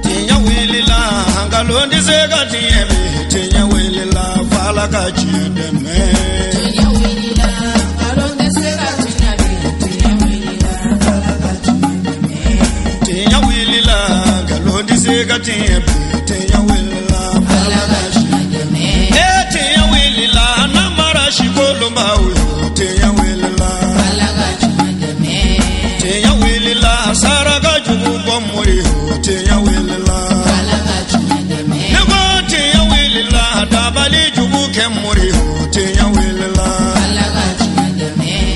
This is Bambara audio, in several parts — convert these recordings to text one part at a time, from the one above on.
Tinya wilila hangalondi zega tiebe tinya wilila fala kachideme tinya wilila hangalondi zega tinya wilila hangalondi zega tiebe tinya wilila fala kachideme tinya wilila namara shikolomba tinya wilila fala kachideme tinya wilila saraga jubu bomuri tinya wilila fala kachideme nego tinya wilila dabali jubu kemuri tinya wilila fala kachideme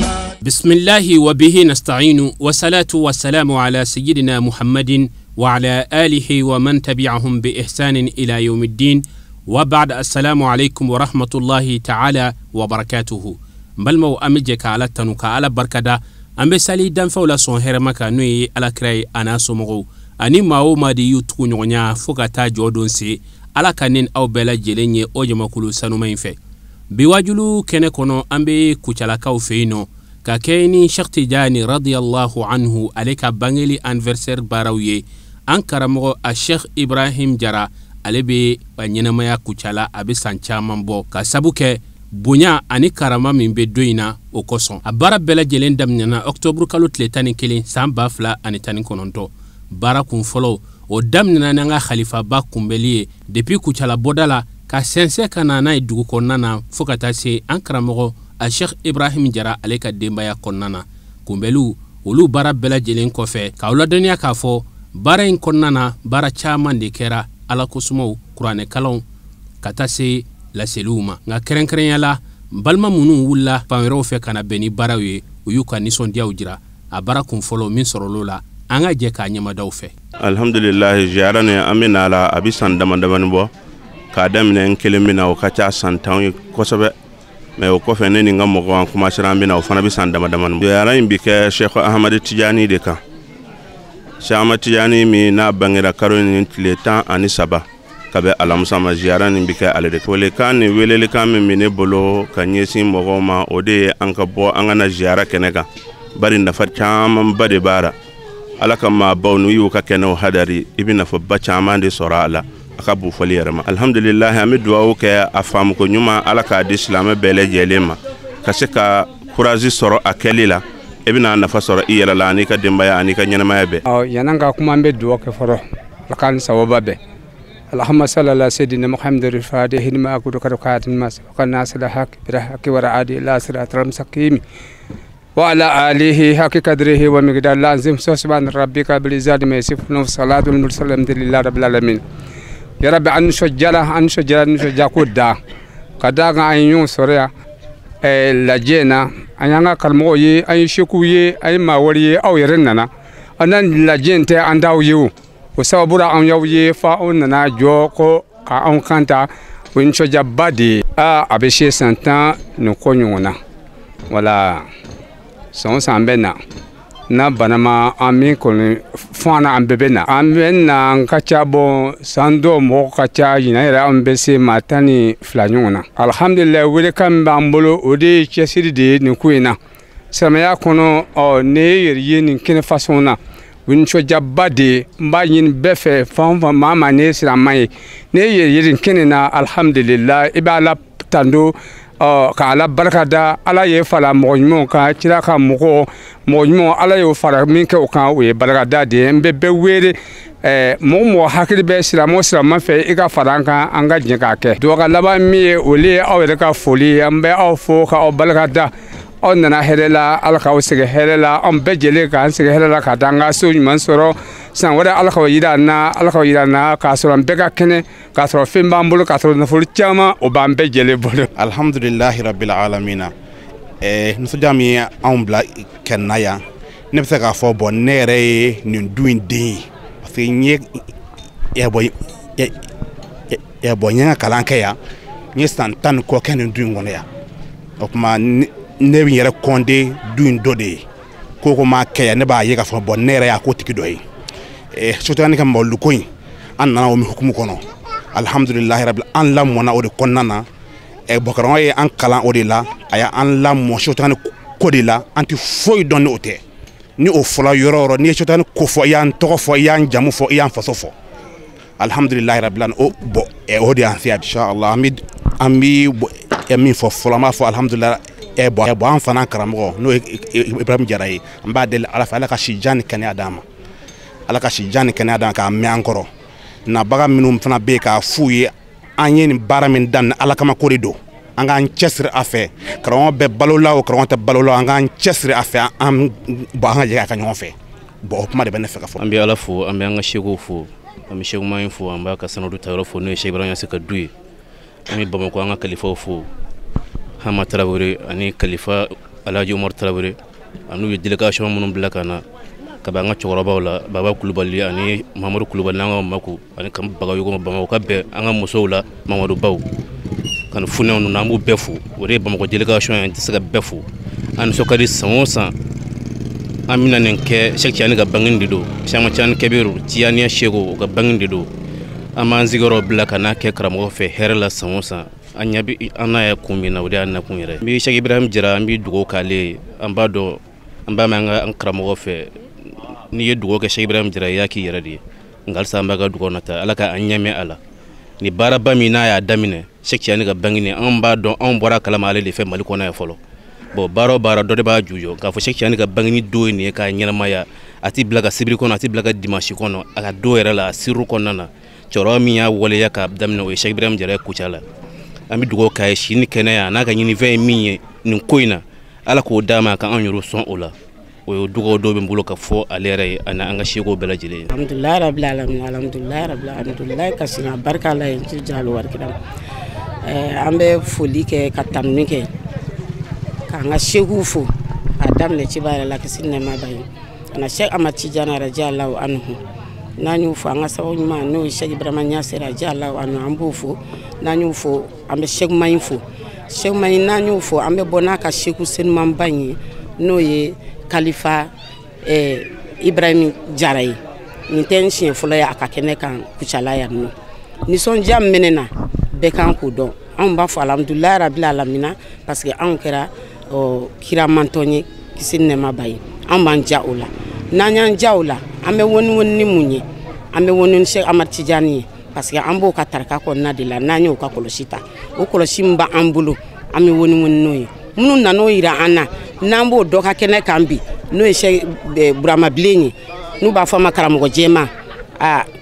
بسم الله وبه نستعين والصلاة والسلام على سيدنا محمد وعلى آله ومن تبعهم بإحسان إلى يوم الدين وبعد السلام عليكم ورحمة الله تعالى وبركاته بلمو أمجك على التنوك على بركة أم بسالي دم فولا صون هرمك نوي على كراي أنا سمغو أني ما ما دي يتكون يغنيا فوقتا جودون سي على كنين أو بلا جليني أوجما كلو سانو مينفي بواجلو كنكونو أم بي كوچالكاو فينو كاكيني شيخ تجاني رضي الله عنه عليك بانجلي انفرسير باراويه انكرمو الشيخ ابراهيم جرا علبي بانينمايا كوچالا ابي سانچامن بو كسبوكه بونيا اني كرما من بدوينا اوكوسون ابارا بلا جيلين دامنا اكتوبر كالو تلتاني كيلين سامبا فلا اني تاني كونونتو بارا كون فولو o damnina nanga khalifa ba kumbeliye depuis kuchala bodala ka sense kanana idugo konnana fokata se ankramo a Sheikh Ibrahim Jara aleka dembaya konnana kumbelu ulu bara bela jelen kofe ka ula duniya ka fo bara in konnana bara chaman de kera ala kosumo Qur'ane kalon kata se la seluma nga kerenkeren yala balma munu wulla pamero fe kana beni barawe uyuka nison dia ujira a bara kun folo min sorolola anga je ka nyama dawfe alhamdulillah jarane amina la abisan damandaman bo ka damne en kelemina o kacha santan ko sobe me o ko fene ni ngam ko an kuma shirambi na o fana bisan damandaman jarane bike Sheikh Ahmad Tijani de ka Sheikh Ahmad Tijani mi na bangira karoni tiletan ani saba kabe alamsa ma jarane bike alede wole kan ni welele kan mi ne bolo kanyesi mo ma ode an ka bo an na jara keneka bari na fatama bade bara alaka ma bawnu yu ka keno hadari ibina fa bachama de sora ala akabu foliyarma alhamdulillah amidu wa ka afam ko nyuma alaka de islam bele jelema kaseka kurazi soro akelila ibina na fa soro iyala la ni ka dembaya ani ka nyana mabe yananga kuma mbe duwa ke foro lakan sawaba be allahumma salli ala sayyidina muhammadir fatihi lima akudu karakat mas kana salahak birahaki wa raadi ila siratal mustaqim وعلى آله حق قدره ومقدار لازم سبحان ربك بالعزة ما يصفون والصلاة والسلام لله رب العالمين يا رب أن شجرة كودا كذا عيون سوريا لجينا أنا كلموي أي شكوي أي ماوري أو يرننا أنا لجين تي عنداو يو وسبورا أن يوي فأنا جوكو كأن كانتا وإن شجرة بدي أبشي سنتا نكونيونا ولا son sambena na banama ami kon fana ambebena amena nkacha bo sando mo kacha yina era ambese matani flanyona alhamdulillah wele kam bambolo odi chesiri de ni kuina samaya kono o ne yeri ni kene fasona wincho jabade mbayin befe fam mama ne siramai ne yeri kene na alhamdulillah ibala tando ka ala barkada ala ye fala moñmo ka tira ka mogo moñmo ala ye fala min ke o kan we barkada de be were mo hakili be silamo silama fe e ka faranka anga jinka ke do ka laba mi ole awere ka foli ambe aw fo ka o barkada on na herela ala ka o sege herela on be jele ka sege herela ka danga so man soro san wada ala ka yida na ka soro be ka kene ka soro fimba mbulu ka soro na fulu chama o ba be jele bolo alhamdulillah rabbil alamin nusu jami ambla kenaya ne be ka fo bon nere ni duin de parce que nye ya bonya kalanka ya nye santan ko ken duin ngone ya o kuma ne bi yere konde duin dode ko ma kaya ne ba ye ka fo bon nere ya ko tiki doyi surtout ni kam mawlu koy an nana o mi hukumu kono alhamdulillah rabbil an lam mona o de konnana bokron an kala o de la aya an lam mo surtout ko de la anti foy don ote ni o fɔla yɔrɔ yɔrɔ ni ye cɔtani ko fɔ i y'an tɔgɔ fɔ i y'an jamu fɔ i y'an faso fɔ alhamdulilahi rabbil alamin o bɔn o de y'an fɛ yan inshallah an bi min fɔ fɔlɔ an b'a fɔ alhamdulilahi bɔn an fana karamɔgɔ n'o ye Ibrahim Jara ye an b'a deli Ala fɛ Ala ka si jan ni kɛnɛya d'an ma Ala ka si jan ni kɛnɛya d'an k'a mɛn an kɔrɔ nabaga minnu fana bɛ yen k'a f'u ye an ye nin baara min daminɛ Ala kama ko de don an k'an cɛsiri a fɛ karamɔgɔ bɛ balola o karamɔgɔ tɛ balola an k'an cɛsiri a fɛ an ka jɛ a ka ɲɔgɔn fɛ bon o kuma de bɛ ne fɛ ka fɔ. An bɛ Ala fo an bɛ an ka sekow fo an bɛ Seku Mahin fo an b'a ka sanadu tayɔrɔ fo n'o ye Seku Ibrahima Yase ka du ye an bɛ Bamakɔ an ka kalifaw fo Hama Tarawele ani kalifa Alhaji Umar Tarawele ani ye délégation minnu bila ka na ka bɛ an ka cɛkɔrɔbaw la Baba Kulubali ani Mamadu Kulubali n'an ka Mako ani Bagayogo Bamakɔ ka bɛn an ka musow la Mamadu Baw kan funɛw ninnu an b'u bɛɛ fo o de ye Bamakɔ délégation ye an tɛ se ka bɛɛ fo an nisɔn ka di san o san an bɛna nin kɛ Cheikh Tijani ka bangeni de don Cheikh Ahmad Tijani Kabiru Tijaniya Seko o ka bangeni de don an b'an sigiyɔrɔ bila ka n'a kɛ karamɔgɔ fɛ hɛrɛ la san o san an ɲɛ bɛ an n'a ye kun min na o de y'an nakun yɛrɛ n bɛ Cheikh Ibrahim Jara an bɛ dugawu k'ale ye an b'a dɔn an b'a mɛn an karamɔgɔ fɛ n'i ye dugawu kɛ Cheikh Ibrahim Jara i y'a k'i yɛrɛ de ye nka halisa an b'a ka dugawu nata Ala ka an ɲɛmɛ a la ni baaraba min n'a y'a daminɛ Cheikh Tijani ka bangeni an b'a dɔn anw bɔra kalama ale de fɛ Mali kɔnɔ yan fɔlɔ bon baara o baara dɔ de b'a jujɔ k'a fɔ Cheikh Tijani ka bangeni don ye nin ye k'a ɲɛnamaya a t'i bila ka sibiri kɔnɔ a t'i bila ka dimanche kɔnɔ a ka don yɛrɛ la sirru kɔnɔna na cɛkɔrɔba min y'a waleya k'a daminɛ o ye Cheikh Ibrahim Jara ye Kucala la an bɛ dugawu k'a ye si ni kɛnɛya n'a ka ɲinifɛn ye min ye nin ko in na Ala k'o d'a ma k'an yɛrɛ sɔn o la o ye dugawu dɔw bɛ n bolo ka fɔ ale yɛrɛ ye ani an ka sekow bɛɛ lajɛlen ye. Alhamdulilahi rabbil alamin alhamdulilahi rabbil alamin alhamdulilahi kasina barika Ala ye ci jalo warkidam an bɛ foli kɛ ka tanuni kɛ k'an ka sekow fo a daminɛ ci b'a yɛrɛ la kisi nɛɛma b'a ye kana Cheikh Ahmad Tijani radiyallahu anhu n'an y'u fo an ka sababu ɲuman n'o ye Cheikh Ibrahima Yase radiyallahu anhu an b'o fo n'an y'u fo an bɛ Seku Mahin fo Seku Mahin n'an y'u fo an bɛ bɔ n'a ka seku senumanba in ye n'o ye kalifa Ibrahim Jara ye nin tɛ n siɲɛ fɔlɔ ye a ka kɛnɛ kan Kucala yan nɔ nisɔndiya min bɛ ne na bɛɛ kan k'o dɔn anw b'a fɔ alhamdulilahi rabbil alamina parce que anw kɛra kiramantɔn ye kisi nɛɛma b'a ye anw b'an ja o la n'an y'an ja o la an bɛ woni ni mun ye an bɛ woni ni Cheikh Ahmad Tijani ye parce que an b'o ka tarika kɔnɔna de la n'an y'o ka kɔlɔsi ta o kɔlɔsi min b'an bolo an bɛ woni n'o ye minnu nan'o yira an na n'an b'o dɔ ka kɛnɛ kan bi n'o ye Cheikh Burama Bilen ye n'u b'a fɔ a ma karamɔgɔ jɛma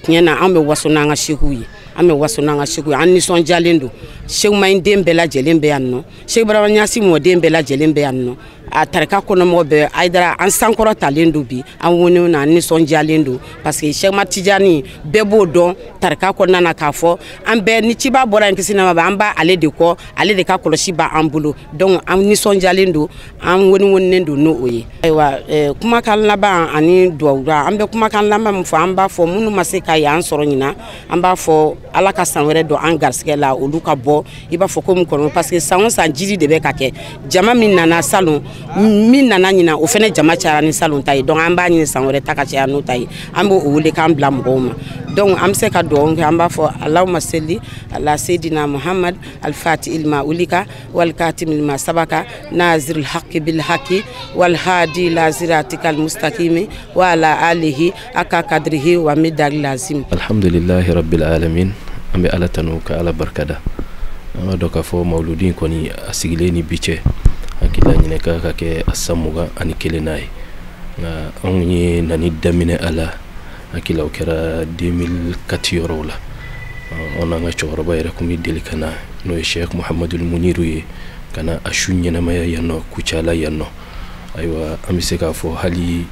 tiɲɛ na an bɛ waso n'an ka sekuw ye an bɛ waso n'an ka sekuw ye an nisɔndiyalen don Seku Mahin den bɛɛ lajɛlen bɛ yan nɔ Cheikh Ibrahima Yase mɔden bɛɛ lajɛlen bɛ yan nɔ a tarika kɔnɔmɔgɔ bɛɛ Aidara an sankɔrɔ talen don bi an woniw na an nisɔndiyalen don parce que Cheikh Ahmad Tijani bɛɛ b'o dɔn tarika kɔnɔna na k'a fɔ an bɛɛ ni ciba bɔra yen kisi nɛɛma b'a an b'a ale de kɔ ale de ka kɔlɔsi b'an bolo donc an nisɔndiyalen don an woninen don n'o ye ayiwa kumakan laban ani duwawura an bɛ kumakan laban min fɔ an b'a fɔ minnu ma se ka y'an sɔrɔ ɲina an b'a fɔ Ala ka san wɛrɛ don an garisɛgɛ la olu ka bɔ i b'a fɔ ko min kɔnɔ parce que san o san jiri de bɛ ka kɛ jama min nana salon min nana ɲina o fɛnɛ jama cayara ni salon ta ye donc an b'a ɲini san wɛrɛ ta ka caya n'o ta ye an b'o wele k'an bila mɔgɔw ma donc an bɛ se ka dugawu kɛ an b'a fɔ Allahumma salli ala sayidina Muhammad al-Fatih ilma ulika wal katim ilma sabaka nazirul haqqi bil haqqi wal hadi ila siratikal mustaqim wa ala alihi aka kadrihi wa midal lazim. Alhamdulillahi rabbil alamin an bɛ Ala tanu ka Ala barikada an ka dɔn k'a fɔ mawludi kɔni a sigilen ni bi cɛ hakilila ɲinɛ ka kɛ a san 21 n'a ye nka anw ye nani daminɛ a la hakilila o kɛra 2004 yɔrɔw la an n'an ka cɛkɔrɔba yɛrɛ tun bɛ deli ka na n'o ye Cheikh Muhammadul Muniru ye ka na a su ɲɛnamaya yan nɔ Kucala yan nɔ ayiwa an bɛ se k'a fɔ hali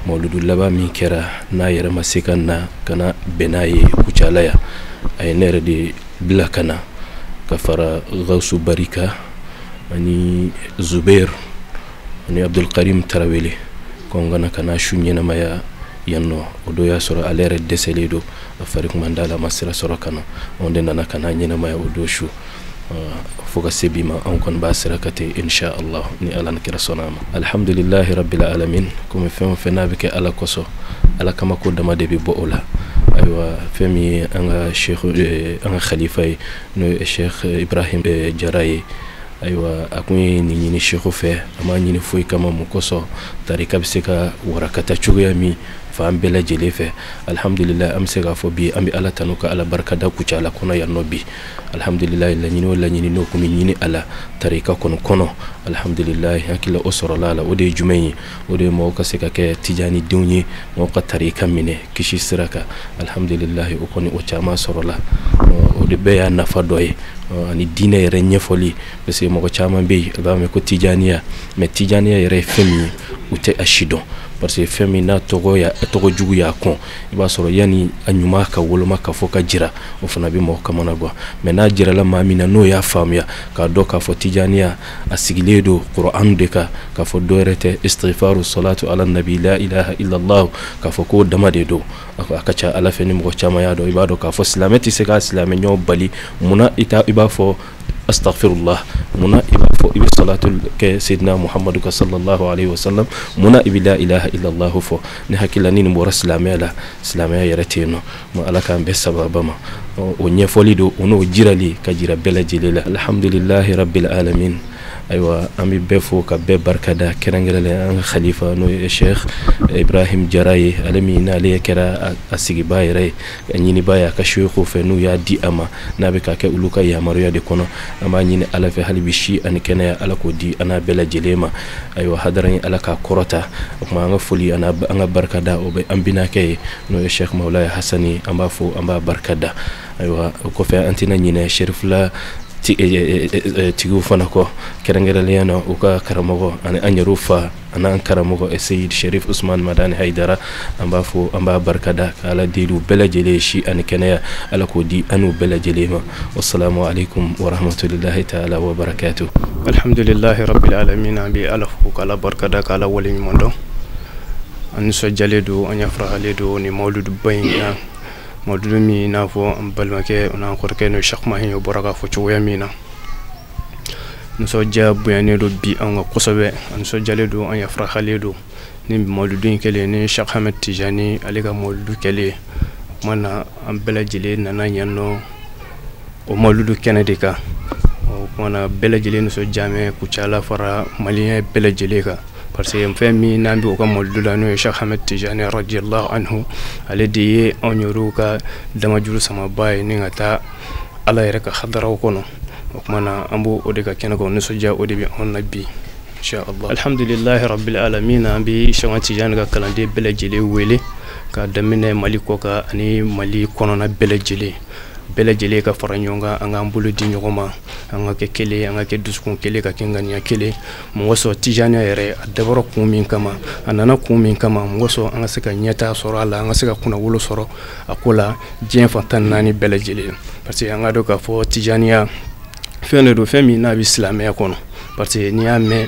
mawludu laban min kɛra n'a yɛrɛ ma se ka na ka na bɛn n'a ye Kucala yan a ye ne yɛrɛ de bila ka na ka fara Gawusu Barika ani Zubair ani Abdul Karim Tarawele ko n kana ka na su ɲɛnamaya yan nɔ o don y'a sɔrɔ ale yɛrɛ dɛsɛlen don a fari kun man d'a la a ma sira sɔrɔ ka na anw de nana ka na ɲɛnamaya o don su fo ka se bi ma anw kɔni b'a sira ka ten insha Allah ni Ala ni kira sɔnna a ma alhamdulillahi rabbil alamin komi fɛn o fɛn n'a bɛ kɛ Ala kosɔn Ala kama ko dama de bɛ bɔ o la ayiwa fɛn min ye an ka khalifa ye n'o ye Cheikh Ibrahim Jara ye aywa a kun ye nin ɲini sheikhu fɛ a ma ɲini foyi kama mun kosɔn tarika bɛ se ka warakata cogoya min fan bɛɛ lajɛlen fɛ alhamdulillah an bɛ se k'a fɔ bi an bɛ ala tanu ka ala barikada kuca ala kɔnɔ yan nɔ bi alhamdulillah laɲini o laɲini n'o kun bɛ ɲini ala tarika kɔnɔ alhamdulillah hakili o sɔrɔla a la o de ye jumɛn ye o de ye mɔgɔw ka se ka kɛ tijani denw ye mɔgɔw ka tarika minɛ kisi sira kan alhamdulillah o kɔni o caman sɔrɔla o de bɛɛ y'a nafa dɔ ye ani diinɛ yɛrɛ ɲɛfɔli parce que mɔgɔ caman bɛ yen a b'a mɛn ko tijaniya mais tijaniya yɛrɛ ye fɛn min ye u tɛ a si dɔn parce que fɛn min n'a tɔgɔ jugu y'a kɔn i b'a sɔrɔ yani a ɲuman ka woloma ka fɔ ka jira o fana bɛ mɔgɔ kamana gan mais n'a jirala maa min na n'o y'a faamuya k'a dɔn k'a fɔ tijaniya a sigilen don Qur'an de kan k'a fɔ dɔ yɛrɛ tɛ istighfaru salatu ala nabi la ilaha illallah k'a fɔ k'o dama de don a ka ca ala fɛ ni mɔgɔ caman y'a dɔn i b'a dɔn k'a fɔ silamɛ tɛ se k'a silamɛ ɲɔgɔn bali munna i b'a fɔ astaghfirullah muna iba fo ibi salatu ke sayyidina muhammadu ka sallallahu alaihi wasallam muna ibi la ilaha illallah fo ni hakila ni mbora silamela yɛrɛ teno mo ala kan be sababa ma o ɲɛfɔli do ono jirali ka jira bɛɛ lajɛlen la alhamdulillahi rabbil alamin aywa an bɛ bɛɛ fo ka bɛɛ barikada kɛrɛnkɛrɛnlen an ka khalifa n'o ye Sheikh Ibrahim Jara ye ale min n'ale kɛra a sigiba yɛrɛ ye a ɲiniba ye a ka sheikhu fɛ n'u y'a di a ma n'a bɛ ka kɛ olu ka yamaruya de kɔnɔ an b'a ɲini ala fɛ hali bi si ani kɛnɛya ala k'o di an n'a bɛɛ lajɛlen ma aywa hadara ye ala k'a kɔrɔta o kuma an ka foli an ka barikada o bɛ an binakɛ ye n'o ye Sheikh Maulaya Hasani an b'a fo an b'a barikada aywa o kɔfɛ an tɛna ɲinɛ Sherifula tigiw fana kɔ kɛrɛnkɛrɛnnenya na u ka karamɔgɔ ani an yɛrɛw fa an'an karamɔgɔ Seyid Sherif Usman Madani Haidara an b'a fo an b'a barikada ka ala deli u bɛɛ lajɛlen si ani kɛnɛya ala k'o di an n'u bɛɛ lajɛlen ma wassalamu alaikum wa rahmatullahi ta'ala wa barakatuh. Alhamdulillahi rabbil alamin an bɛ ala fo k'ala barikada k'ala waleɲuman dɔn an nisɔndiyalen don an ɲafaralen don ni mawludu ba in kan mawludu min n'a fɔ an balimakɛ n'an kɔrɔkɛ n'o Sheikh Mahin o bɔra k'a fɔ cogoya min na nisɔndiya bonyanen don bi an ka kosɛbɛ an nisɔndiyalen don an yafaralen don ni mawludu in kɛlen ni Sheikh Ahmed Tijani ale ka mawludu kɛlen o kuma na an bɛɛ lajɛlen nana yan nɔ o mawludu kɛnɛ de kan o kuma na bɛɛ lajɛlen nisɔndiyamɛ kucala fara maliyɛn bɛɛ lajɛlen kan parce que fɛn min n'an bɛ o ka mawludu la n'o ye Sheikh Ahmed Tijani radiyallahu anhu ale de ye anw yɛrɛw ka damajuru samaba ye ni ka taa ala yɛrɛ ka hadaraw kɔnɔ o kuma na an b'o de ka kɛnɛ kan nisɔndiya o de bɛ anw na bi inshallah. Alhamdulillahi rabbil alamin an bɛ Sheikh Ahmed Tijani ka kalanden bɛɛ lajɛlen wele ka daminɛ Mali kɔ kan ani Mali kɔnɔna bɛɛ lajɛlen ka fara ɲɔgɔn kan an k'an bolo di ɲɔgɔn ma an ka kɛ kelen an ka kɛ dusukun kelen ka kɛ ŋaniya kelen mɔgɔ sɔrɔ Tijaniya yɛrɛ a dabɔra kun min kama a nana kun min kama mɔgɔ sɔrɔ an ka se ka ɲɛtaa sɔrɔ a la an ka se ka kunnawolo sɔrɔ a ko la diɲɛ fan 14 bɛɛ lajɛlen parce que an ka dɔn k'a fɔ Tijaniya fɛn de don fɛn min n'a bɛ silamɛya kɔnɔ parce que n'i y'a mɛn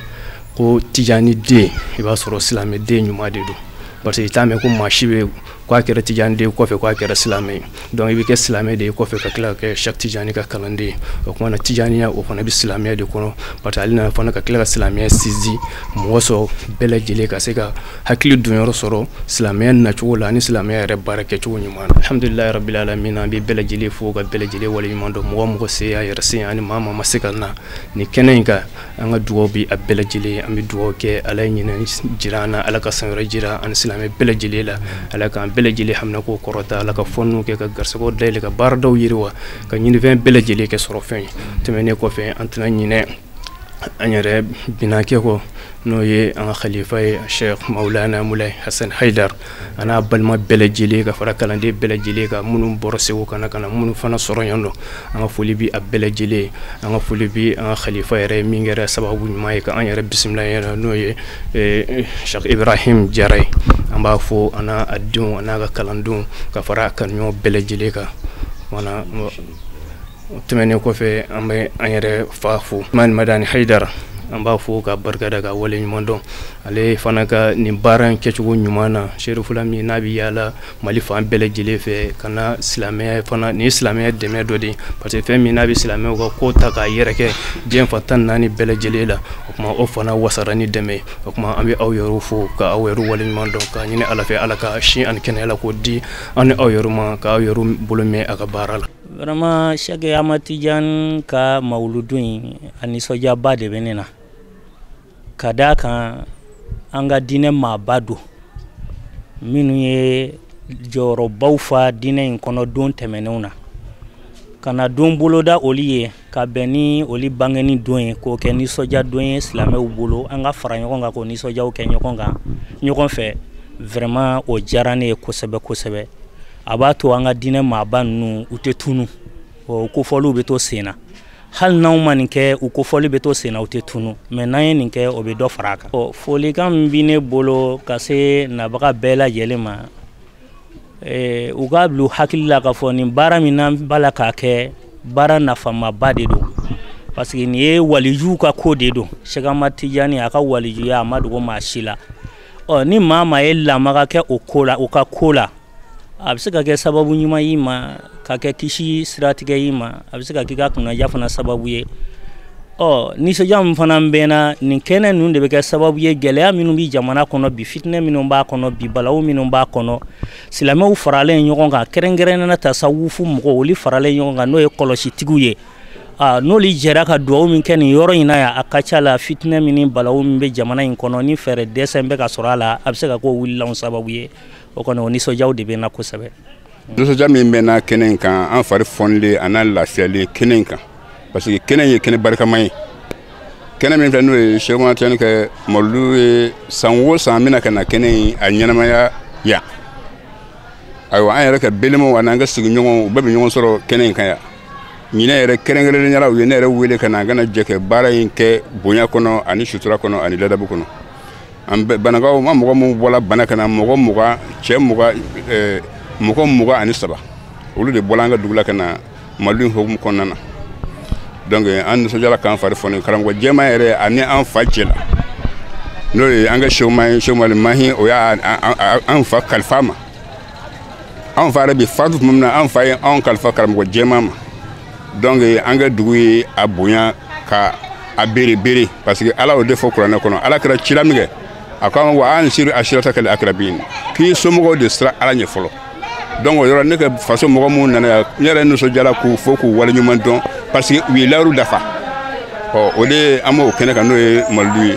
ko Tijani den i b'a sɔrɔ silamɛ den ɲuman de don parce que i t'a mɛn ko maa si bɛ k'a kɛra Tijani den kɔfɛ k'a kɛra silamɛ ye donc i bɛ kɛ silamɛ de ye kɔfɛ ka tila ka kɛ Cheikh Tijani ka kalanden o kuma na Tijaniya o fana bɛ silamɛya de kɔnɔ parce que ale nana fana ka tila ka silamɛya sinsin mɔgɔ sɔrɔ bɛɛ lajɛlen ka se ka hakili donyɔrɔ sɔrɔ silamɛya nacogo la ani silamɛya yɛrɛ baara kɛcogo ɲuman na alhamdulillahi rabbil alamin an bɛ bɛɛ lajɛlen fo ka bɛɛ lajɛlen waleɲuman dɔn mɔgɔ se a yɛrɛ se ani maa ma se ka na nin kɛnɛ in kan an ka dugawu bɛ a bɛɛ lajɛlen an bɛ dugawu kɛ ala ye ɲinɛ jira an na ala ka san wɛrɛ jira ani silamɛ bɛɛ lajɛlen la ala k'an bɛɛ lajɛlen hamina ko kɔrɔta ala ka fɔnniw kɛ ka garisɛgɛw dayɛlɛ ka baaradaw yiriwa ka ɲinifɛn bɛɛ lajɛlen kɛ sɔrɔ fɛn ye tɛmɛnen kɔfɛ an tɛna ɲinɛ an yɛrɛ binakɛ kɔ n'o ye an ka khalifa ye Sheikh Maulana Mulay Hassan Haidar an'a balima bɛɛ lajɛlen ka fara kalanden bɛɛ lajɛlen ka minnu bɔra Segu kana ka na minnu fana sɔrɔ yan nɔ an ka foli bi a bɛɛ lajɛlen an ka foli bi an ka khalifa yɛrɛ min kɛra sababu ɲuman ye ka an yɛrɛ bisimila yɛrɛ n'o ye Sheikh Ibrahim Jara ye an b'a fɔ an n'a denw an n'a ka kalandenw ka fara a kanuɲɔgɔn bɛɛ lajɛlen kan voilà tɛmɛnen kɔfɛ an bɛ an yɛrɛ fa fo Madani Haidara an b'a fɔ ka barikada ka wale ɲuman dɔn ale fana ka nin baara in kɛcogo ɲuman na Sherifula min n'a bɛ yaala Mali fan bɛɛ lajɛlen fɛ ka na silamɛya fana nin silamɛya dɛmɛ dɔ de parce que fɛn min n'a bɛ silamɛw ka ko ta k'a yɛrɛ kɛ diɲɛ fan 14 bɛɛ lajɛlen la o kuma o fana wasara ni dɛmɛ o kuma an bɛ aw yɛrɛw fo ka aw yɛrɛw wale ɲuman dɔn ka ɲini ala fɛ ala ka si ani kɛnɛya la k'o di an ni aw yɛrɛw ma ka aw yɛrɛw bolo mɛn a ka baara la. vraiment Cheikh Ahmad Tidiane ka mawludu in a nisɔndiyaba de bɛ ne na ka d'a kan an ka diinɛ maaba don minnu ye jɔyɔrɔbaw fa diinɛ in kɔnɔ don tɛmɛnenw na ka na don boloda olu ye ka bɛn ni olu bangeni don ye k'o kɛ nisɔndiya don ye silamɛw bolo an ka fara ɲɔgɔn kan k'o nisɔndiyaw kɛ ɲɔgɔn kan ɲɔgɔn fɛ vraiment o diyara ne ye kosɛbɛ kosɛbɛ a b'a to an ka diinɛ maaba ninnu u tɛ tunu u kofɔliw bɛ to sen na hali n'anw ma nin kɛ u kofɔli bɛ to sen na u tɛ tunu mais n'an ye nin kɛ o bɛ dɔ fara a kan folikan min bɛ ne bolo ka se nabaga bɛɛ lajɛlen ma u ka bila u hakili la k'a fɔ nin baara min n'an b'a la k'a kɛ baara nafamaba de don parce que nin ye walijuw ka ko de don Cheikh Ahmad Tidiane a ka walijuya a ma dogo maa si la ni maa maa ye lamaga kɛ o ko la o ka ko la a bɛ se ka kɛ sababu ɲuman y'i ma ka kɛ kisi siratigɛ y'i ma a bɛ se ka k'i ka kunnaja fana sababu ye nisɔndiya min fana bɛ na nin kɛnɛ ninnu de bɛ kɛ sababu ye gɛlɛya minnu bɛ jamana kɔnɔ bi fitinɛ minnu b'a kɔnɔ bi balawu minnu b'a kɔnɔ silamɛw faralen ɲɔgɔn kan kɛrɛnkɛrɛnnena tasawufu mɔgɔw olu faralen ɲɔgɔn kan n'o ye kɔlɔsitigiw ye n'olu jɛra ka duwawu min kɛ nin yɔrɔ in na yan a ka ca la fitinɛ min ni balawu min bɛ jamana in kɔnɔ ni fɛɛrɛ dɛsɛ bɛ ka sɔrɔ a la a bɛ se ka k'o wulilanw sababu ye o kɔni o nisɔndiyaw de bɛ na kosɛbɛ. nisɔndiya min bɛ na kɛnɛ in kan an fari fɔnilen a n'a lafiyalen kɛnɛ in kan parce que kɛnɛ ye kɛnɛ barikama ye kɛnɛ min filɛ n'o ye Cheikh Ahmad Tidiane kɛ mawludu ye san o san bɛna ka na kɛnɛ in a ɲɛnamaya yan ayiwa an yɛrɛ ka balimaw ani an ka sigiɲɔgɔnw u bɛɛ bɛ ɲɔgɔn sɔrɔ kɛnɛ in kan yan ɲinɛ yɛrɛ kɛrɛnkɛrɛnnenya u ye ne yɛrɛ wele ka na an kana jɛ kɛ baara in kɛ bonya kɔnɔ ani sutura kɔnɔ ani ladabu kɔnɔ an banakaw ma mɔgɔ minnu bɔra bana ka na mɔgɔ 20 cɛ 20 mɔgɔ 23 olu de bɔra an ka dugu la ka na mali hukumu kɔnɔna na donc an nisɔndiyara k'an fari fɔni karamɔgɔ jɛma yɛrɛ ani an fa cɛ la n'o ye an ka Cheikh Mahi o y'a an fa kalifa ma an fa yɛrɛ bi fatu tuma min na an fa ye an kalifa karamɔgɔ jɛma ma donc an ka dugu ye a bonya ka a bere parce que ala o de fɔ kuranɛ kɔnɔ ala kɛra cila min kɛ a ko wa an siru ashirata kal akrabin k'i somɔgɔw de sira ala ɲɛ fɔlɔ donc o yɔrɔ ne ka faso mɔgɔ minnu nana yan ne yɛrɛ nisɔndiyara k'u fɔ k'u waleɲuman dɔn parce que u ye layiru dafa o de an b'o kɛnɛ kan n'o ye malidu ye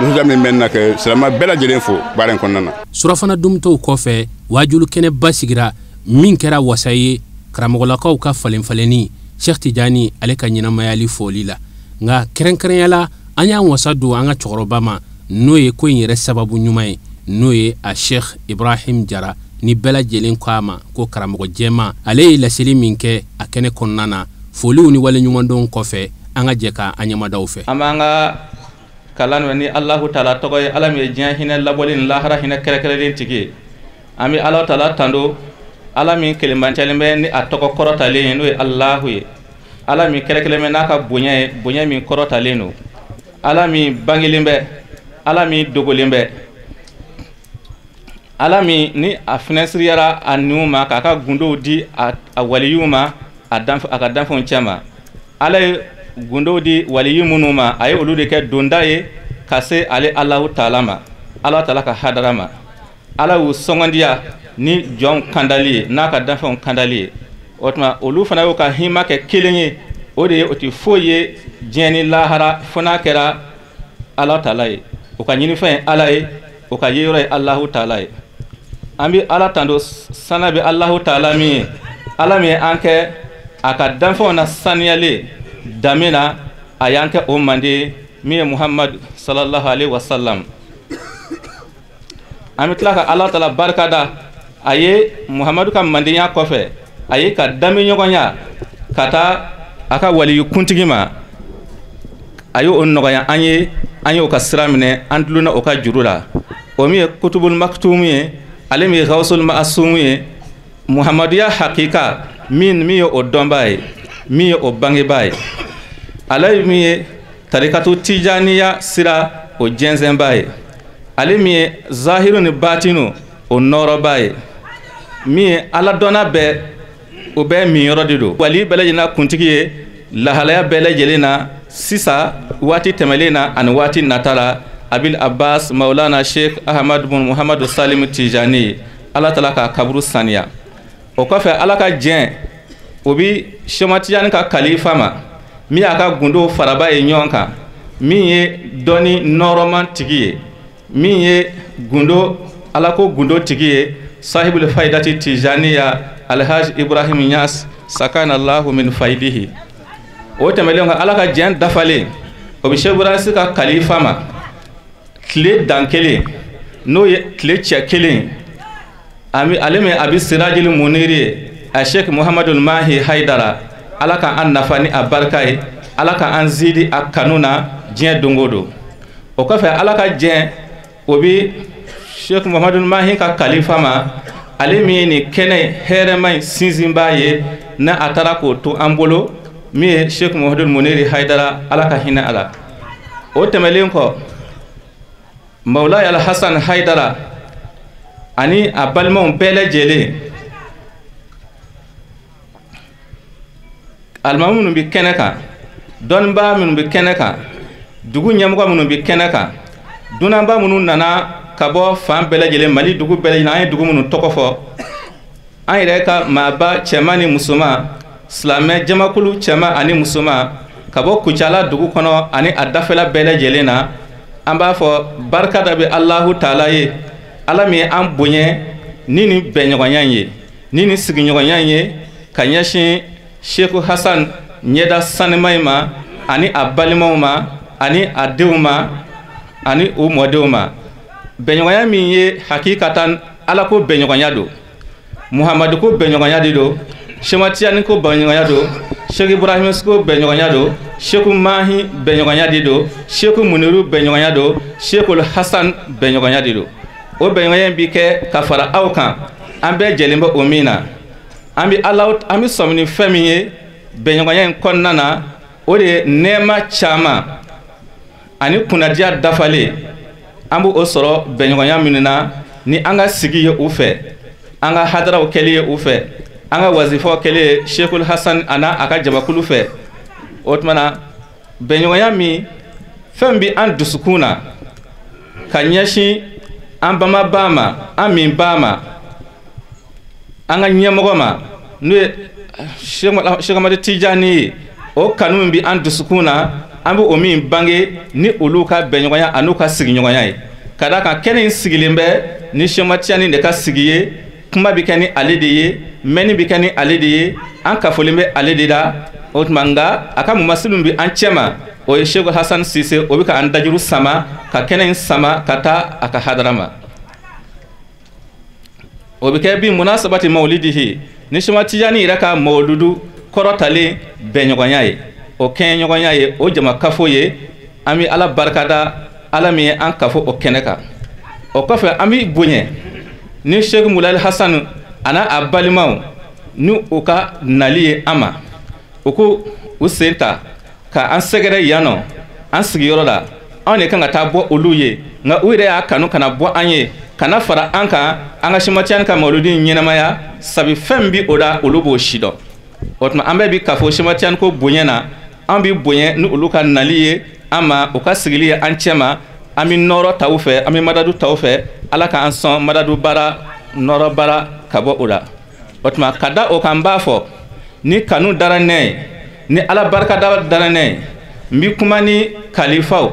nisɔndiya min bɛ na kɛ silamɛ bɛɛ lajɛlen fo baara in kɔnɔna na. surafana dumtɔw kɔfɛ wajulu kɛnɛ basigira min kɛra wasa ye karamɔgɔlakaw ka falenfalenni Cheikh Tidiane ale ka ɲɛnamayali foli la nka kɛrɛnkɛrɛnyala an y'an wasa don an ka cɛkɔrɔba ma n'o ye ko in yɛrɛ sababu ɲuman ye n'o ye a Cheikh Ibrahim Jara ni bɛɛ lajɛlen ko a ma ko karamɔgɔ jɛma ale ye laseli min kɛ a kɛnɛ kɔnɔna na foliw ni waleɲumandon kɔfɛ an ka jɛ ka an ɲɛmadaw fɛ. an b'an ka kalan ni Allahu Taala tɔgɔ ye ala min ye diɲɛ hinɛ labɔli ni lahara hinɛ kɛrɛkɛrɛnlen tigi ye an bɛ Alahu Taala tando ala min kelenbancɛlen bɛ ni a tɔgɔ kɔrɔtalen ye n'o ye Allahu ye ala min kɛrɛkɛrɛn bɛ n'a ka bonya ye bonya min kɔrɔtalen don ala min bangelen bɛ ala min dogolen bɛ ala min ni a finɛsiriyara a niw ma k'a ka gundow di a waliyu ma a ka danfɛnw cɛ ma ala ye gundow di waliyu minnu ma a ye olu de kɛ donda ye ka se ale Alahu Taala ma Alahu Taala ka hadara ma ala y'u sɔngɔndiya ni jɔnw kandali ye n'a ka danfɛnw kandali ye o tuma olu fana y'u ka hima kɛ kelen ye o de ye o tɛ foyi ye diɲɛ ni lahara fo n'a kɛra Alahu Taala ye o ka ɲinifɛn ye ala ye o ka ye yɔrɔ ye Alahu Taala ye an bɛ ala tando sana bɛ Alahu Taala min ye ala min ye an kɛ a ka danfɛnw na saniyalen danbe na a y'an kɛ o manden min ye Muhammadu sallallahu alaihi wasallam an bɛ tila ka Alahu Taala barikada a ye Muhammadu ka mandenya kɔfɛ a ye ka danbe ɲɔgɔnya ka taa a ka waliyu kuntigi ma a y'o nɔgɔya an ye o ka sira minɛ an dulonna o ka juru la o min ye kutubul maktum ye ale min ye gawsul ma'asum ye muhamadiya hakika min ye o dɔnbaa ye min ye o bangebaa ye ale min ye tarikatu tijaniya sira o jɛnsɛnbaa ye ale min ye zahiru ni batinu o nɔrɔbaa ye min ye ala dɔnna bɛɛ o bɛɛ minyɔrɔ de don wali bɛɛ lajɛlen na kuntigi ye lahalaya bɛɛ lajɛlen na sisan waati tɛmɛlen na ani waati nata la Abil Abbas Maulana Sheikh Ahmad bin Muhammadu Salim Tijani ala tala ka kaburu saniya o kɔfɛ ala ka diɲɛ o o bi Chematiyani ka kalifa ma min y'a ka gundo faraba ye ɲɔgɔn kan min ye dɔni nɔrɔman tigi ye min ye gundo ala ko gundo tigi ye sahibul faidati tijaniya alhaj Ibrahim Niass sakana Allahu min faidihi o tɛmɛlen kan ala ka jɛn dafalen o bi Cheikh Ibrahim ka kalifa ma tile dan kelen n'o ye tile cɛ kelen ale min a bi Sirajil Muniri ye a Sheikh Muhammadul Mahi Haidara ala ka an nafa ni a barika ye ala ka an zidi a kanu na diɲɛ don o don o kɔfɛ ala ka jɛn o bi Sheikh Muhammadul Mahi ka kalifa ma ale min ye nin kɛnɛ hɛrɛma in sinsinbaa ye na a taara k'o to an bolo min ye Sheikh Muhammadul Muniri Haidara ala ka hinɛ a la o tɛmɛlen kɔ Mawlaya Al-Hassan Haidara ani a balimaw bɛɛ lajɛlen alimamu minnu bi kɛnɛ kan dɔnnibaa minnu bi kɛnɛ kan dugu ɲɛmɔgɔ minnu bi kɛnɛ kan dunanba minnu nana ka bɔ fan bɛɛ lajɛlen Mali dugu bɛɛ lajɛlen an ye dugu minnu tɔgɔ fɔ an yɛrɛ ka maaba cɛman ni musoman silamɛ jamakulu cɛman ani musoman ka bɔ Kucala dugu kɔnɔ ani a dafɛla bɛɛ lajɛlen na an b'a fɔ barika da bɛ Alahu Taala ye ala min ye an bonya ni nin bɛnɲɔgɔnya ye ni nin sigiɲɔgɔnya ye ka ɲɛsin Sheikh Hassan ɲɛda sanima in ma ani a balimaw ma ani a denw ma ani o mɔdenw ma bɛnɲɔgɔnya min ye hakikatan ala ko bɛnɲɔgɔnya don Muhamadu ko bɛnɲɔgɔnya de don Chematiyani ko bɛnɲɔgɔnya don Sheikh Ibrahim ko bɛnɲɔgɔnya don Sheikh Mahi bɛnɲɔgɔnya de don Sheikh Muniru bɛnɲɔgɔnya don Sheikhul Hassan bɛnɲɔgɔnya de don o bɛnɲɔgɔnya bi kɛ ka fara aw kan an bɛɛ jɛlen bɛ o min na an bi sɔmi ni fɛn min ye bɛnɲɔgɔnya in kɔnɔna na o de ye nɛɛma caman ani kunnadiya dafalen an b'o sɔrɔ bɛnɲɔgɔnya minnu na ni an ka sigi ye u fɛ an ka hadaraw kɛli ye u fɛ an ka wazifaw kɛli ye Sheikhul Hassan ana a ka jamakulu fɛ o tuma na bɛnɲɔgɔnya min fɛn bi an dusukun na ka ɲɛsin an bamaba ma an minba ma an ka ɲɛmɔgɔ ma n'o ye Sheikh Ahmad Tijani ye o kanu min bi an dusukun na an bɛ o min bange ni olu ka bɛnɲɔgɔnya an'u ka sigiɲɔgɔnya ye ka d'a kan kɛnɛ in sigilen bɛ ni Chematiyani de ka sigi ye kuma bi kɛ ni ale de ye mɛnni bi kɛ ni ale de ye an kafolen bɛ ale de la o tuma nka a ka mumasiliw bi an cɛ ma o ye Sheikh Hassan Sise o bɛ ka an dajuru sama ka kɛnɛ in sama ka taa a ka hadara ma o bɛ kɛ bi munasabati mawlidihi ni Chematiyani yɛrɛ ka mawludu kɔrɔtalen bɛnɲɔgɔnya ye o kɛɲɛɲɔgɔnya ye o jama kafo ye an bɛ ala barikada ala min ye an kafo o kɛnɛ kan o kɔfɛ an bɛ bonya ni Sheikh Mulal Hassan ana a balimaw ni u ka nali ye an ma u ko u sen ta ka an sɛgɛrɛ yan nɔ an sigiyɔrɔ la anw de kan ka taa bɔ olu ye nka u yɛrɛ y'a kanu kana bɔ an ye kana fara an kan an ka Chematiyani ka mawludi ɲɛnamaya sabi fɛn bi o la olu b'o si dɔn o tuma an bɛɛ bi k'a fɔ Chematiyani ko bonya na an bi bonya ni olu ka nali ye an ma u ka sigili ye an cɛ ma an bi nɔrɔ ta u fɛ an bi madadu ta u fɛ ala k'an sɔn madadu baara nɔrɔ baara ka bɔ o la o tuma ka da o kan n b'a fɔ ni kanu dara ne ye ni ala barika dara ne ye n bi kuma ni kalifaw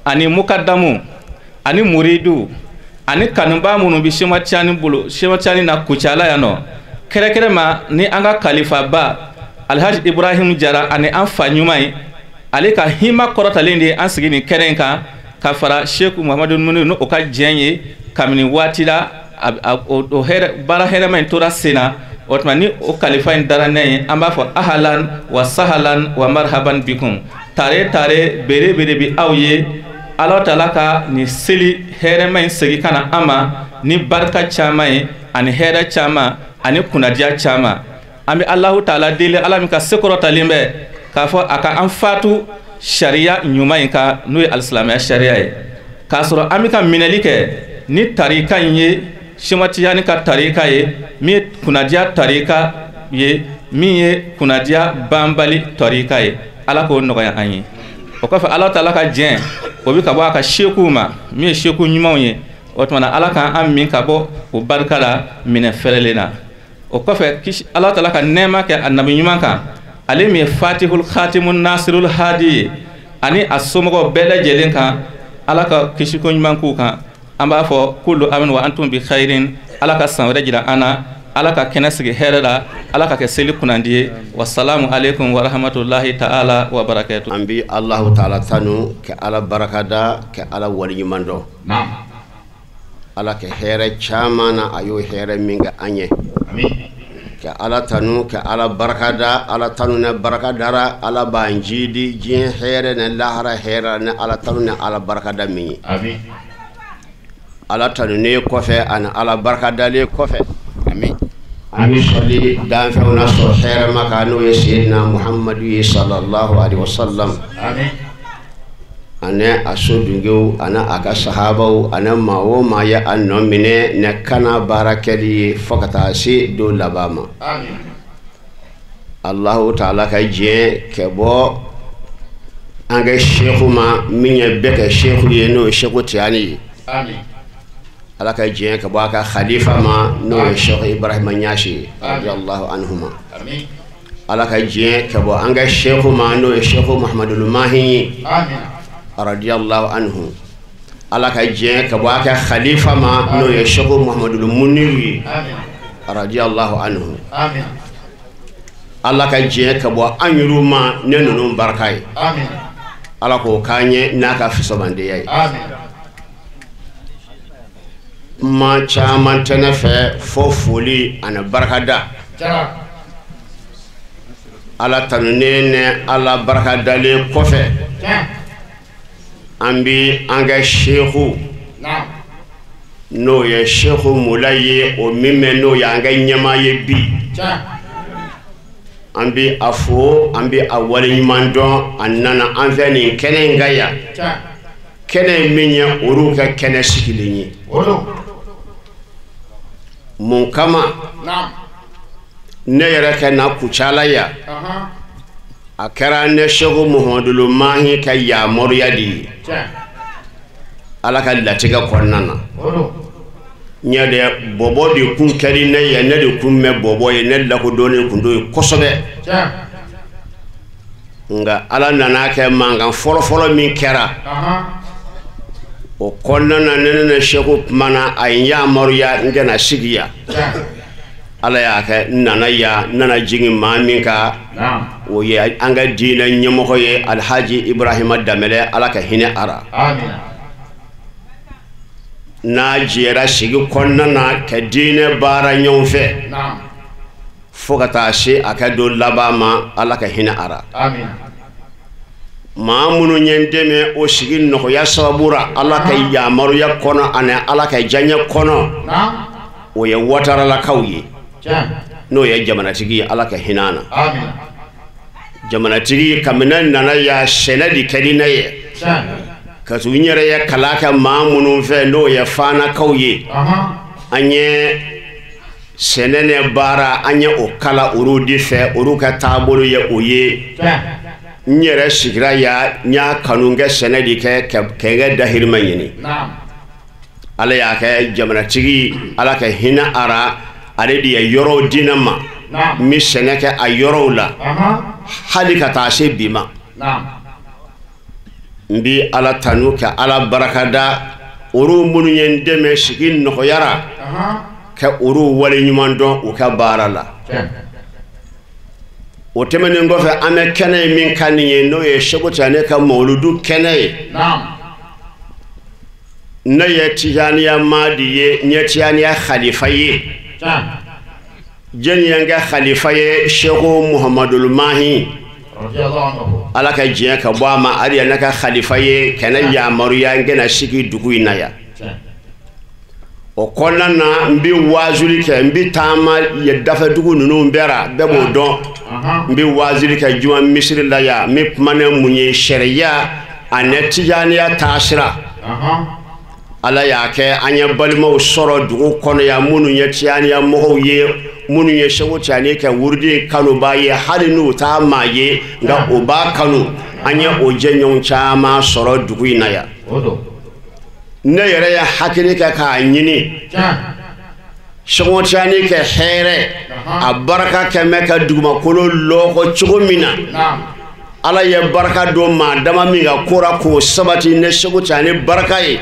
ani mukadamu ani muridu ani kanuba minnu bi Chematiyani bolo Chematiyani na Kucala yan nɔ kɛrɛkɛrɛma ni an ka kalifaba Alhaji Ibrahim Jara ani an fa ɲuman ye ale ka hima kɔrɔtalen de an sigi nin kɛnɛ in kan ka fara Sheikh Muhammadu Muniru n'o ka diɲɛ ye kabini waati la o baara hɛrɛma in tora sen na o tuma ni o kalifa in dara ne ye an b'a fɔ ahalan wa sahalan wa marhaban bikum tare tare bere bere bi aw ye ala taala ka nin seli hɛrɛma in segin ka na an ma ni barika caman ye ani hɛrɛ caman ani kunnadiya caman an bɛ Alahu Taala deli ala min ka sekɔrɔtalen bɛ k'a fɔ a ka an fatu sariya ɲuman in kan n'o ye alisilamɛya sariya ye k'a sɔrɔ an bɛ ka minɛli kɛ ni tarika in ye Chematiyani ka tarika ye min ye kunnadiya tarika ye min ye kunnadiya banbali tarika ye ala k'o nɔgɔya an ye o kɔfɛ ala taala ka diɲɛ o bɛ ka bɔ a ka seekuw ma min ye seeku ɲumanw ye o tuma na ala k'an min ka bɔ o barika la minɛ fɛrɛlen na o kɔfɛ kisi ala taala ka nɛɛma kɛ annabi ɲuman kan ale min ye fatihul khatimun nasirul hadi ani a somɔgɔw bɛɛ lajɛlen kan ala ka kisi ko ɲuman k'u kan an b'a fɔ kullu amin wa antum bi khairin ala ka san wɛrɛ jira an na ala ka kɛnɛ sigi hɛrɛ la ala ka kɛ seli kunnandi ye wassalamu alaikum wa rahmatullahi ta'ala wa barakatuh. An bi Allahu ta'ala tanu ke ala barakada ke ala wali ɲuman dɔ ala ke hɛrɛ caman na a y'o hɛrɛ min kɛ an ye ke ala tanu ke ala barakada ala tanu ne barakadara ala b'an jidi diɲɛ hɛrɛ ne lahara hɛrɛ ne ala tanu ne ala barakada min ye ala tanu ne kɔfɛ ani ala barakadale kɔfɛ an bɛ sɔli danfɛnw na sɔrɔ hɛrɛ ma kan n'o ye Seydina Muhammadu ye sallallahu alaihi wasallam ani a so dunkew ani a ka sahabaw ani maa o maa ye a nɔ minɛ ne kana baara kɛli ye fo ka taa se don laban ma Allahu ta'ala ka diɲɛ kɛ bɔ an ka sheikhu ma min ye bɛɛ kɛ sheikhu ye n'o ye Sheikhu Tijani ye ala ka diɲɛ ka bɔ a ka khalifa ma n'o ye Sheikh Ibrahima Niasse radiyallahu anhuma ala ka diɲɛ ka bɔ an ka sheikhu ma n'o ye Sheikh Muhammadul Mahi radiyallahu anhu ala ka diɲɛ ka bɔ a ka khalifa ma n'o ye Sheikh Muhammadul Munir radiyallahu anhu ala ka diɲɛ ka bɔ an yɛrɛw ma ne ninnu barika ye ala k'o k'an ye n'a ka fisabandeya ye ma caman tɛ ne fɛ fo foli ani barakada ala tanunen ne ala barakadalen kɔfɛ an bi an ka sheikhu n'o ye Sheikhu Mula ye o min bɛ n'o ye an ka ɲɛmaa ye bi an bi a fo an bi a waleɲuman dɔn a nana an fɛ nin kɛnɛ in ka yan kɛnɛ in min ye olu ka kɛnɛ sigilen ye mun kama ne yɛrɛ kɛ na kucala ya a kɛra ne Sheikhu Muhammadul Mahi ka yamaruya de ye ala ka latigɛ kɔnɔna na ɲɛ de bɔbɔ de kun kɛri ne ye ne de kun mɛ bɔbɔ ye ne lakodɔnnen kun do ye kosɛbɛ nka ala nana kɛ mankan fɔlɔfɔlɔ min kɛra o kɔnɔna na ne ne Sheikhu kumana a ye yamaruya n kana sigi ya ala y'a kɛ nana ya nana jigin maa min ka o ye an ka diinɛ ɲɛmɔgɔ ye Alhaji Ibrahima Danbɛlɛ ala ka hinɛ ara n'a jɛra sigi kɔnɔna na ka diinɛ baara ɲɔgɔn fɛ fo ka taa se a ka don laban ma ala ka hinɛ ara maa minnu ye n dɛmɛ o sigi nɔgɔya sababura ala ka yamaruya kɔnɔ ani ala ka diyaɲɛ kɔnɔ o ye Wataralakaw ye n'o ye jamanatigi ye ala ka hinɛ na jamanatigi kabini nana ya sɛnɛ de kɛdi ne ye ka tugu n yɛrɛ ye kala kɛ maa minnu fɛ n'o ye Fanakaw ye an ye sɛnɛ ne baara an ye o kala olu de fɛ olu ka taabolo ye o ye n yɛrɛ sigira ya n y'a kanu kɛ sɛnɛ de kɛ kɛ dahirimɛ ɲini ala y'a kɛ jamanatigi ala ka hinɛ ara ale de ye yɔrɔw di ne ma n bɛ sɛnɛ kɛ a yɔrɔw la hali ka taa se bi ma n bi ala tanu ka ala barakada olu minnu ye n dɛmɛ sigi nɔgɔyara ka olu waleɲuman dɔn u ka baara la o tɛmɛnen kɔfɛ an bɛ kɛnɛ in min ka nin ye n'o ye Sheikhu Tijani ka mawuludu kɛnɛ ye ne ye Tijaniya maadi ye n ye Tijaniya khalifa ye jɛni ye n kɛ khalifa ye Sheikhu Muhammadul Mahi ala ka diɲɛ ka bɔ a ma hali ya ne ka khalifa ye ka ne yamaruya n kana sigi dugu in na yan o kɔnɔna na n bɛ waazuli kɛ n bɛ taama dafɛdugu ninnu bɛɛ ra bɛɛ b'o dɔn n bɛ waazuli kɛ juma misiri la yan n bɛ kuma ne mun ye sariya ani Tijaniya taasira ala y'a kɛ an ye balimaw sɔrɔ dugu kɔnɔ yan minnu ye Tijaniya mɔgɔw ye minnu ye Sheikhu Tijani kɛ wurudi kanuba ye hali n'u t'a maa ye nka o b'a kanu an ye o jɛɲɔgɔn caman sɔrɔ dugu in na yan ne yɛrɛ ye hakili kɛ k'a ɲini Sheikh Tiani ke here a baraka ke meka dugumakolo loko cogo min na ala ye baraka do ma dama min ka kora ko sabati ne Sheikh Tiani baraka ye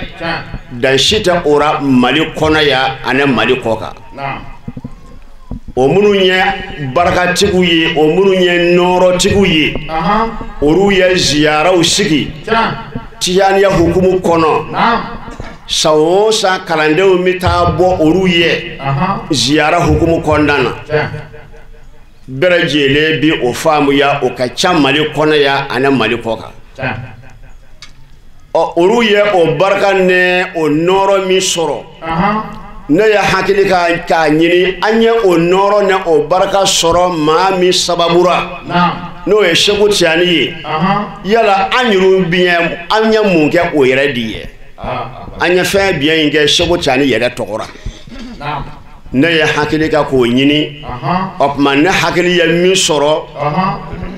dan shita ora Mali kɔnɔ ya ane Mali kɔka o minnu ye barakatigiw ye o minnu ye nɔɔrɔtigiw ye olu ye ziyaraw sigi Tijaniya hukumu kɔnɔ san o san kalandenw bɛ taa bɔ olu ye ziyara hukumu kɔnɔna na bɛɛ lajɛlen bi o faamuya o ka ca Mali kɔnɔ ya ane Mali kɔka olu ye o baraka ne o nɔɔrɔ min sɔrɔ ne ye hakili k'a ɲini an ye o nɔɔrɔ ne o baraka sɔrɔ maa min sababura n'o ye Sheikh Tiani ye yala an yɛrɛ biɲɛ an ye mun kɛ o yɛrɛ de ye an ye fɛn biɲɛ in kɛ Sheikh Tiani yɛrɛ tɔgɔra ne ye hakili ka k'o ɲini o tuma ne hakili ye min sɔrɔ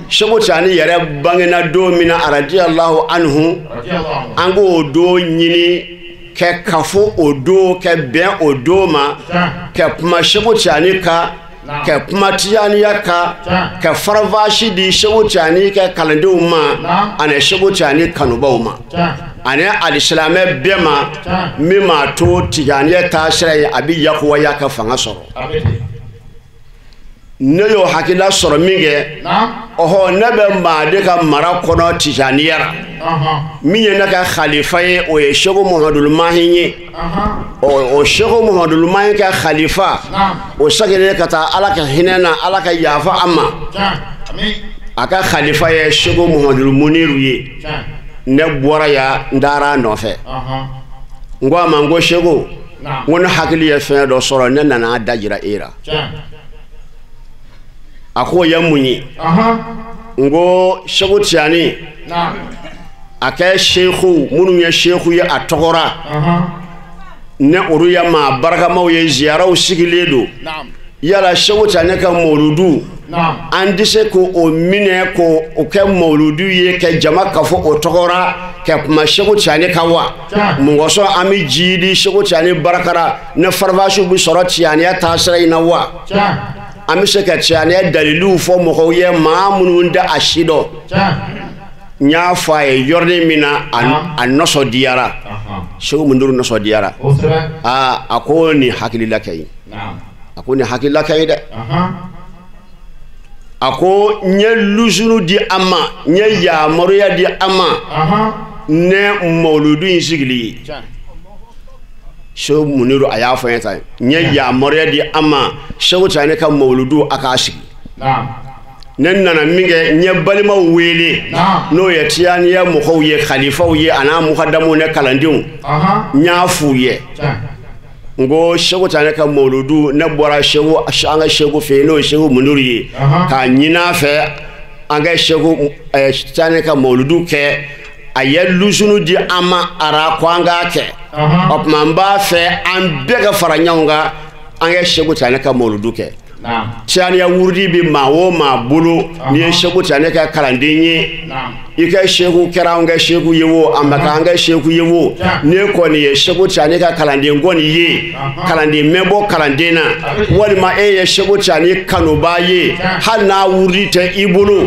Sheikh Tiani yɛrɛ bangena don min na radiyallahu anhu an k'o don ɲini kɛ kafo o don kɛ bɛn o don ma kɛ kuma Sheikh Tiani kan kɛ kuma Tijaniya kan kɛ farafasi di Sheikh Tiani kɛ kalandenw ma ani Sheikh Tiani kanubaw ma ani alisilamɛ bɛɛ ma min m'a to Tijaniya taasira ye a bɛ yakuwaya ka fanga sɔrɔ ne y'o hakilila sɔrɔ min kɛ ɔhɔ ne bɛ maa de ka mara kɔnɔ Tijaniya la min ye ne ka khalifa ye o ye Sheikh Muhammadul Mahi ye o Sheikh Muhammadul Mahi ka khalifa o sagere ka taa Ala ka hinɛ na Ala ka yafa a ma a ka khalifa ye Sheikh Muhammadul Muniru ye ne bɔra ya n taara nɔfɛ n ko a ma n ko Sheikh n ko ne hakili ye fɛn dɔ sɔrɔ ne nana da jira e la a ko ye mun ye n ko Sheikh Tiani a kɛ sheikhu minnu ye sheikhu ye a tɔgɔra ne olu ye maa barakamaw ye ziyaraw sigilen don yala Sheikh Tiani ka mawludu an tɛ se k'o minɛ k'o kɛ mawludu ye ka jama kafo o tɔgɔra ka kuma Sheikh Tiani kan wa mun kosɔn an bɛ ji di Sheikh Tiani barakara ne farafasiw bɛ sɔrɔ Tijaniya taasira in na wa an bɛ se ka Tijaniya daliliw fɔ mɔgɔw ye maa minnu tɛ a si dɔn n y'a fɔ a ye yɔrɔnin min na a nisɔndiyara Sheikh Muniru nisɔndiyara a ko nin hakilila ka ɲi a ko nin hakilila ka ɲi dɛ a ko n ye lusuru di a ma n ye yamaruya di a ma ne mawludu in sigili ye Sheikh Muniru a y'a fɔ n ye tan n ye yamaruya di a ma Sheikh Tiani ka mawludu a k'a sigi ne nana min kɛ n ye balimaw wele n'o ye Tijaniya mɔgɔw ye khalifaw ye a n'a mukadamuw ne kalandenw n y'a f'u ye n ko Sheikh Tiani ka mawludu ne bɔra an ka Sheikh fɛ yen n'o ye Sheikh Muniru ye k'a ɲini a fɛ an ka Sheikh Tiani ka mawludu kɛ a ye lusunu di an ma ara ko an k'a kɛ o tuma n b'a fɛ an bɛɛ ka fara ɲɔgɔn kan an ka Sheikh Tiani ka mawludu kɛ Tijaniya wurudi bi maa o maa bolo ni ye Sheikh Tiani ka kalanden ye i ka Sheikh kɛra an ka Sheikh ye o a ma kɛ an ka Sheikh ye o ne kɔni ye Sheikh Tiani ka kalanden kɔni ye kalanden mɛ bɔ kalanden na walima e ye Sheikh Tiani kanuba ye hali n'a wurudi tɛ i bolo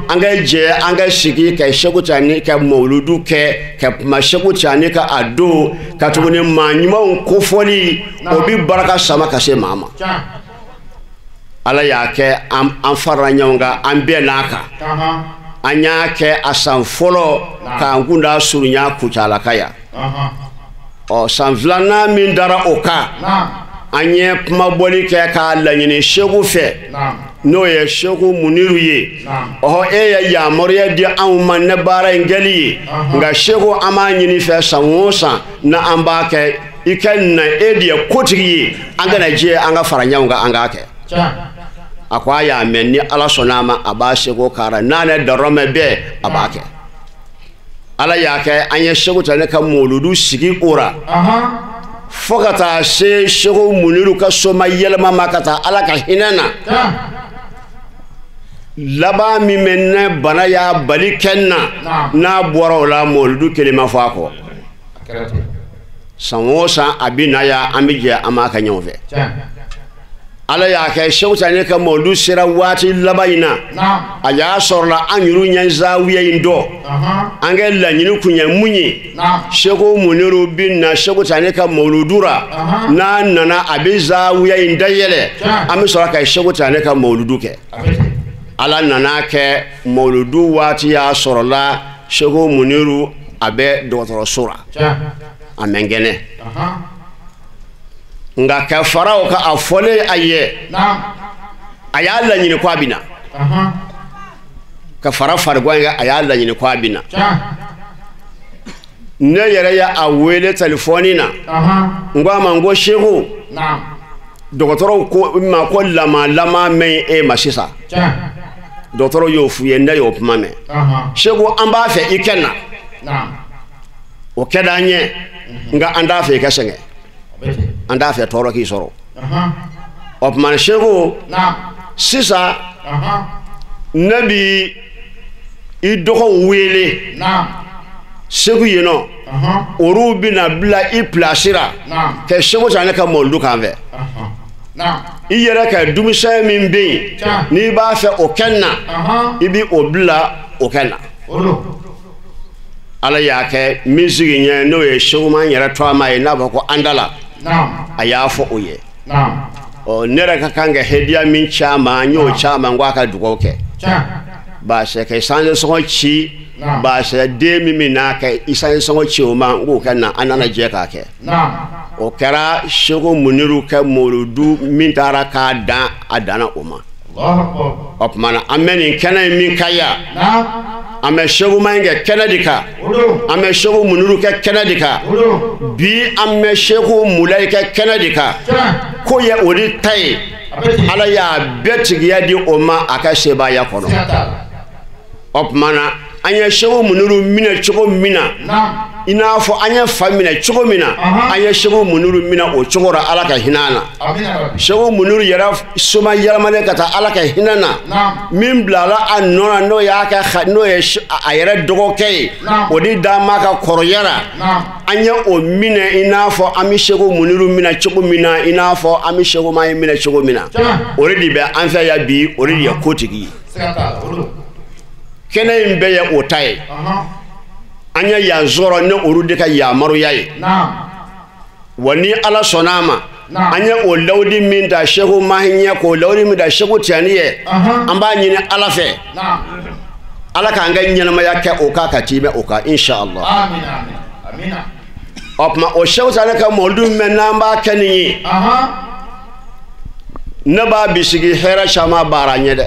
an ka jɛ an ka sigi ka Sheikh Tiani ka mawludu kɛ ka kuma Sheikh Tiani ka a don ka tuguni maa ɲumanw kofɔli o bi baraka sama ka se maa ma Ala y'a kɛ an farala ɲɔgɔn kan an bɛɛ n'a kan an y'a kɛ a san fɔlɔ k'an kunda surunya Kucalaka yan san filanan min dara o kan an ye kumabɔli kɛ k'a laɲini Sheikh fɛ n'o ye Sheikh Muniru ye e ye yamaruya di anw ma ne baara in kɛli ye nka Sheikh an b'a ɲini fɛ san o san na an b'a kɛ i ka na e de ye kotigi ye an kana jɛ an ka fara ɲɔgɔn kan an k'a kɛ a ko a y'a mɛn ni Ala sɔnn'a ma a b'a seko k'ara n'a ne dɔrɔmɛ bɛɛ a b'a kɛ Ala y'a kɛ an ye Sheikh Tiani ka mawludu sigi o la fo ka taa se Sheikh Muniru ka soma yɛlɛma ma ka taa Ala ka hinɛ na laban min bɛ ne bana y'a bali kɛ na n'a bɔra o la mawludu kelen ma fɔ a kɔ san o san a bɛ na yan an bɛ jɛ an b'a kɛ ɲɔgɔn fɛ ala y'a kɛ Seku Tijani ka mawludu sera waati laban in na a y'a sɔrɔla an yɛrɛ ɲɛ zawiya in dɔ an kɛ laɲini kun ye mun ye Seku Muniru bi na Seku Tijani ka mawludu ra n'a nana a bɛ zawiya in dayɛlɛ an bɛ sɔrɔ ka Seku Tijani ka mawludu kɛ ala nana kɛ mawludu waati y'a sɔrɔla Seku Muniru a bɛ dɔgɔtɔrɔso la a mɛn kɛnɛ nga ka faraw ka a fɔlen a ye a y'a laɲini ko a bɛ na ka fara farigɔn ye a y'a laɲini ko a bɛ na ne yɛrɛ y'a wele telefɔni na n ko a ma n ko Seku dɔgɔtɔrɔw ko ma ko lama mɛn e ma sisan dɔgɔtɔrɔw y'o f'u ye ne y'o kuma mɛn Seku an b'a fɛ i kɛ na o kɛ d'an ye nka an t'a fɛ i ka sɛgɛn an t'a fɛ tɔɔrɔ k'i sɔrɔ o tuma Seku sisan ne bi i dɔgɔw wele Seku yen nɔ olu bɛna bila i pilasi la ka Seku Tijani ka mawludu kan fɛ i yɛrɛ ka denmisɛn min bɛ yen n'i b'a fɛ o kɛ na i bi o bila o kɛ na ala y'a kɛ min sigi ɲɛ n'o ye Seku man yɛrɛ to a ma ye n'a fɔ ko Andala a y'a fɔ o ye ne yɛrɛ ka kan ka hediya min caman n y'o caman ko a ka dugawu kɛ baasi ka sanji sɔngɔ ci baasi den min bɛ n'a kɛ i sanji sɔngɔ ci o ma n k'o kɛ na an nana jɛ k'a kɛ o kɛra Seku Muniru kɛ mawludu min taara k'a dan a danna o ma o tuma na an bɛ nin kɛnɛ in min ka yan an bɛ Seku ma in kɛ kɛnɛ de kan an bɛ Seku Muniru kɛ kɛnɛ de kan bi an bɛ Seku Mulayi kɛ kɛnɛ de kan ko ye o de ta ye ala y'a bɛɛ tigiya di o ma a ka sebaaya kɔnɔ o tuma na an ye Seku Muniru minɛ cogo min na i n'a fɔ an ye fa minɛ cogo min na an ye Seku Muniru minɛ o cogo la ala ka hinɛ an na Seku Muniru yɛrɛ soma yɛlɛmalen ka taa ala ka hinɛ na min bilala a nɔ na n'o ye a yɛrɛ dɔgɔkɛ ye o de d'an ma ka kɔrɔya la an ye o minɛ i n'a fɔ an bɛ Seku Muniru minɛ cogo min na i n'a fɔ an bɛ Seku ma minɛ cogo min na o de bɛ an fɛ yan bi o de ye kotigi ye kɛnɛ in bɛɛ ye o ta ye an ye yan sɔrɔ ne olu de ka yamaruya ye wa ni ala sɔnna a ma an ye o lawudi min da Seku Mahi ɲɛ k'o lawudi min da Seku Tijani ye an b'a ɲini ala fɛ ala k'an ka ɲɛnamaya kɛ o kan ka tɛmɛ o kan inshallah o tuma o Seku Tijani ka mawludu mɛn n'an b'a kɛ nin ye ne b'a bisigi hɛrɛ caman baara ɲɛ dɛ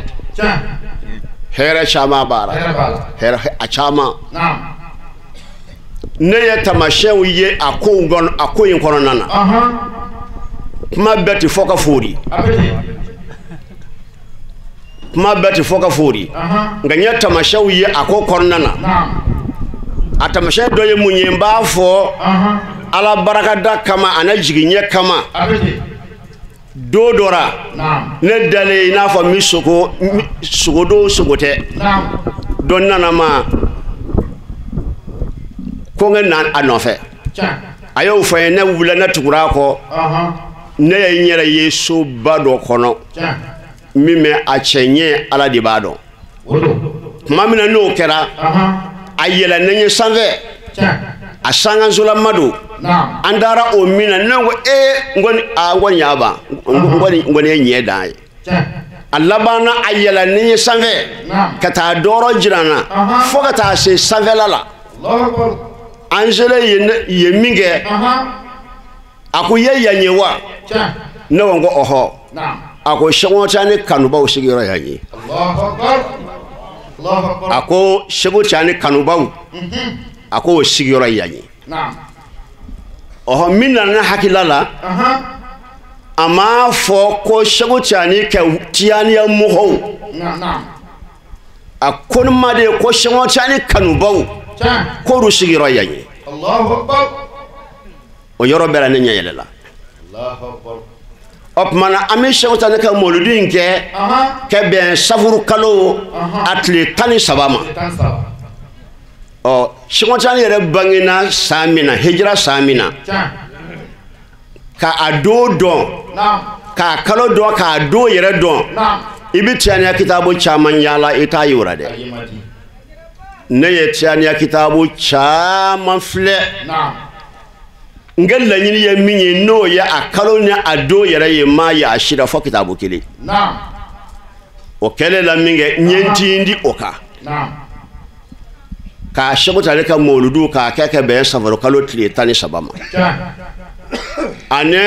hɛrɛ caman baara hɛrɛ a caman ne ye tamasiyɛnw ye a ko in kɔnɔna na kuma bɛɛ tɛ fɔ ka fori kuma bɛɛ tɛ fɔ ka fori nka n ye tamasiyɛnw ye a ko kɔnɔna na a tamasiyɛn dɔ ye mun ye n b'a fɔ ala barakada kama ani jiginɲɛ kama do dɔ la ne dalen i n'a fɔ min sogo do sogo tɛ dɔ nana ma ko n na a nɔfɛ a y'o fɔ n ye ne wulila ne tugura a kɔ ne ye n yɛrɛ ye soba dɔ kɔnɔ min bɛ a cɛ ɲɛ ala de b'a dɔn tuma min na n'o kɛra a yɛlɛ ne ɲɛ sanfɛ a sangasolama don an taara o min na ne ko n kɔni y'a ban n kɔni ye ɲɛ dan ye a laban na a yɛlɛ ne ɲɛ sanfɛ ka taa dɔrɔ jira n na fo ka taa se sanfɛla la an selen ye min kɛ a ko ye yan ye wa ne ko n ko ɔhɔ a ko Seku Tijani kanubaw sigiyɔrɔ yan ye a ko Seku Tijani kanubaw a ko o sigiyɔrɔ yan ye ɔhɔ min nana ne hakilila la a m'a fɔ ko Seku Tijani kɛ Tijaniya mɔgɔw a ko ne ma de ko Seku Tijani kanubaw k'olu sigiyɔrɔ yan ye o yɔrɔ bɛɛ la ne ɲɛ yɛlɛla o tuma na an bɛ Seku Tijani ka mawludu in kɛ ka bɛn safuru kalo a tile 13 ma Seku Tijani yɛrɛ bangena san min na hijira san min na ka a don dɔn k'a kalo dɔn k'a don yɛrɛ dɔn i bɛ tiyaniya kitabu caman yaala i t'a yira dɛ ne ye tiyaniya kitabu caman filɛ n ka laɲini ye min ye n'o ye a kalo ni a don yɛrɛ ye m'a ye a sira fɔ kitabu kelen o kɛlen la min kɛ n ye n ti di o kan k'a sɛbɛn ale ka mawuludu k'a kɛ ka bɛn safaro kalo tile 13 ma ani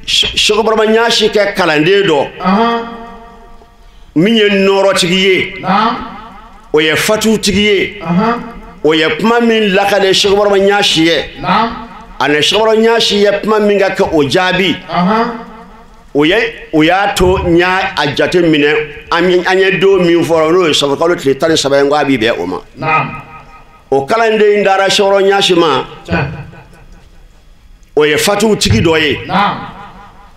Sheikh Barama Ɲaasi kɛ kalanden dɔ min ye nɔɔrɔtigi ye o ye fatutigi ye o ye kuma min lakale Sheikh Barama Ɲaasi ye ani Sheikh Barama Ɲaasi ye kuma min ka kɛ o jaabi o y'a to n y'a jate minɛ an ye don min fɔra n'o ye safaro kalo tile 13 ye n ko a b'i bɛn o ma o kalanden in dara Sheikh Barama Ɲaasi ma o ye fatutigi dɔ ye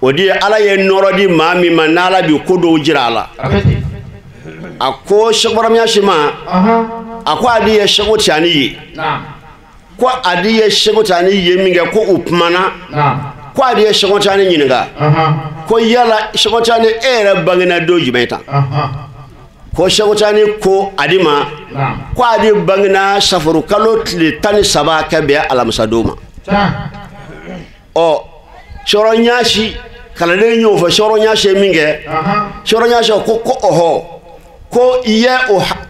o di ala ye nɔrɔ di maa min ma n'ala bi ko dɔw jira a la a ko Sheikh Barama Ɲaasi ma a ko a di ye Sheikh Tijani ye ko a di ye Sheikh Tijani ye min kɛ ko u kumana ko a di ye Sheikh Tijani ɲininka ko yala Sheikh Tijani e yɛrɛ bangena don jumɛn ta ko Sheikh Tijani ko a di ma ko a di bangena safaro kalo tile 13 ka bɛn alamisa don ma ɔ Sheikh Barama Ɲaasi kalanden y'o fɔ Sheikh Barama Ɲaasi ye min kɛ Sheikh Barama Ɲaasi ko ɔhɔ ko i ye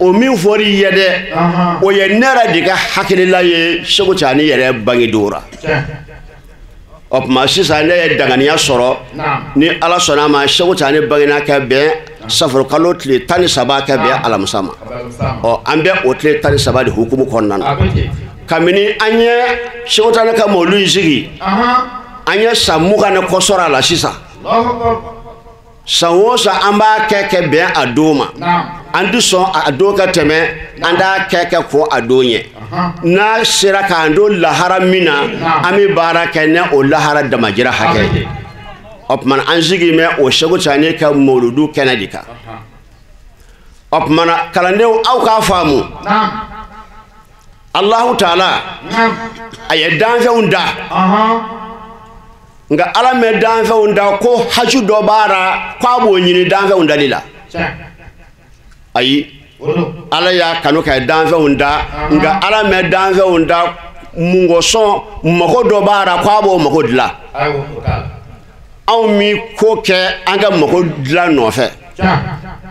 o min fɔra i ye dɛ o ye ne yɛrɛ de ka hakilila ye Sheikh Tijani yɛrɛ bangedon ra o tuma sisan ne ye danganiya sɔrɔ ni ala sɔnna a ma Sheikh Tijani bangena ka bɛn safaro kalo tile 13 ka bɛn alamisa ma ɔ an bɛ o tile 13 de hukumu kɔnɔna na kabini an ye Sheikh Tijani ka mawuludu sigi an ye san 20 kɔ sɔrɔ a la sisan san o san an b'a kɛ bɛn a don ma an tɛ sɔn a don ka tɛmɛ an t'a kɛ ko a don ɲɛ n'a sera k'an don lahara min na an bɛ baara kɛ ni o lahara damajira hakɛ o tuma an sigi mɛ o Sheikh Tijani ka mawuludu kɛnɛ de kan o tuma kalandenw aw k'a faamu Allahu Taala a ye danfɛnw da nka ala mɛ danfɛnw da ko haju dɔ b'a ra k'a b'o ɲini danfɛnw dali la ayi ala y'a kanu ka danfɛnw da nka ala mɛ danfɛnw da mungosɔn mako dɔ b'a ra k'a b'o mako dilan anw mi ko kɛ an ka mako dilan nɔfɛ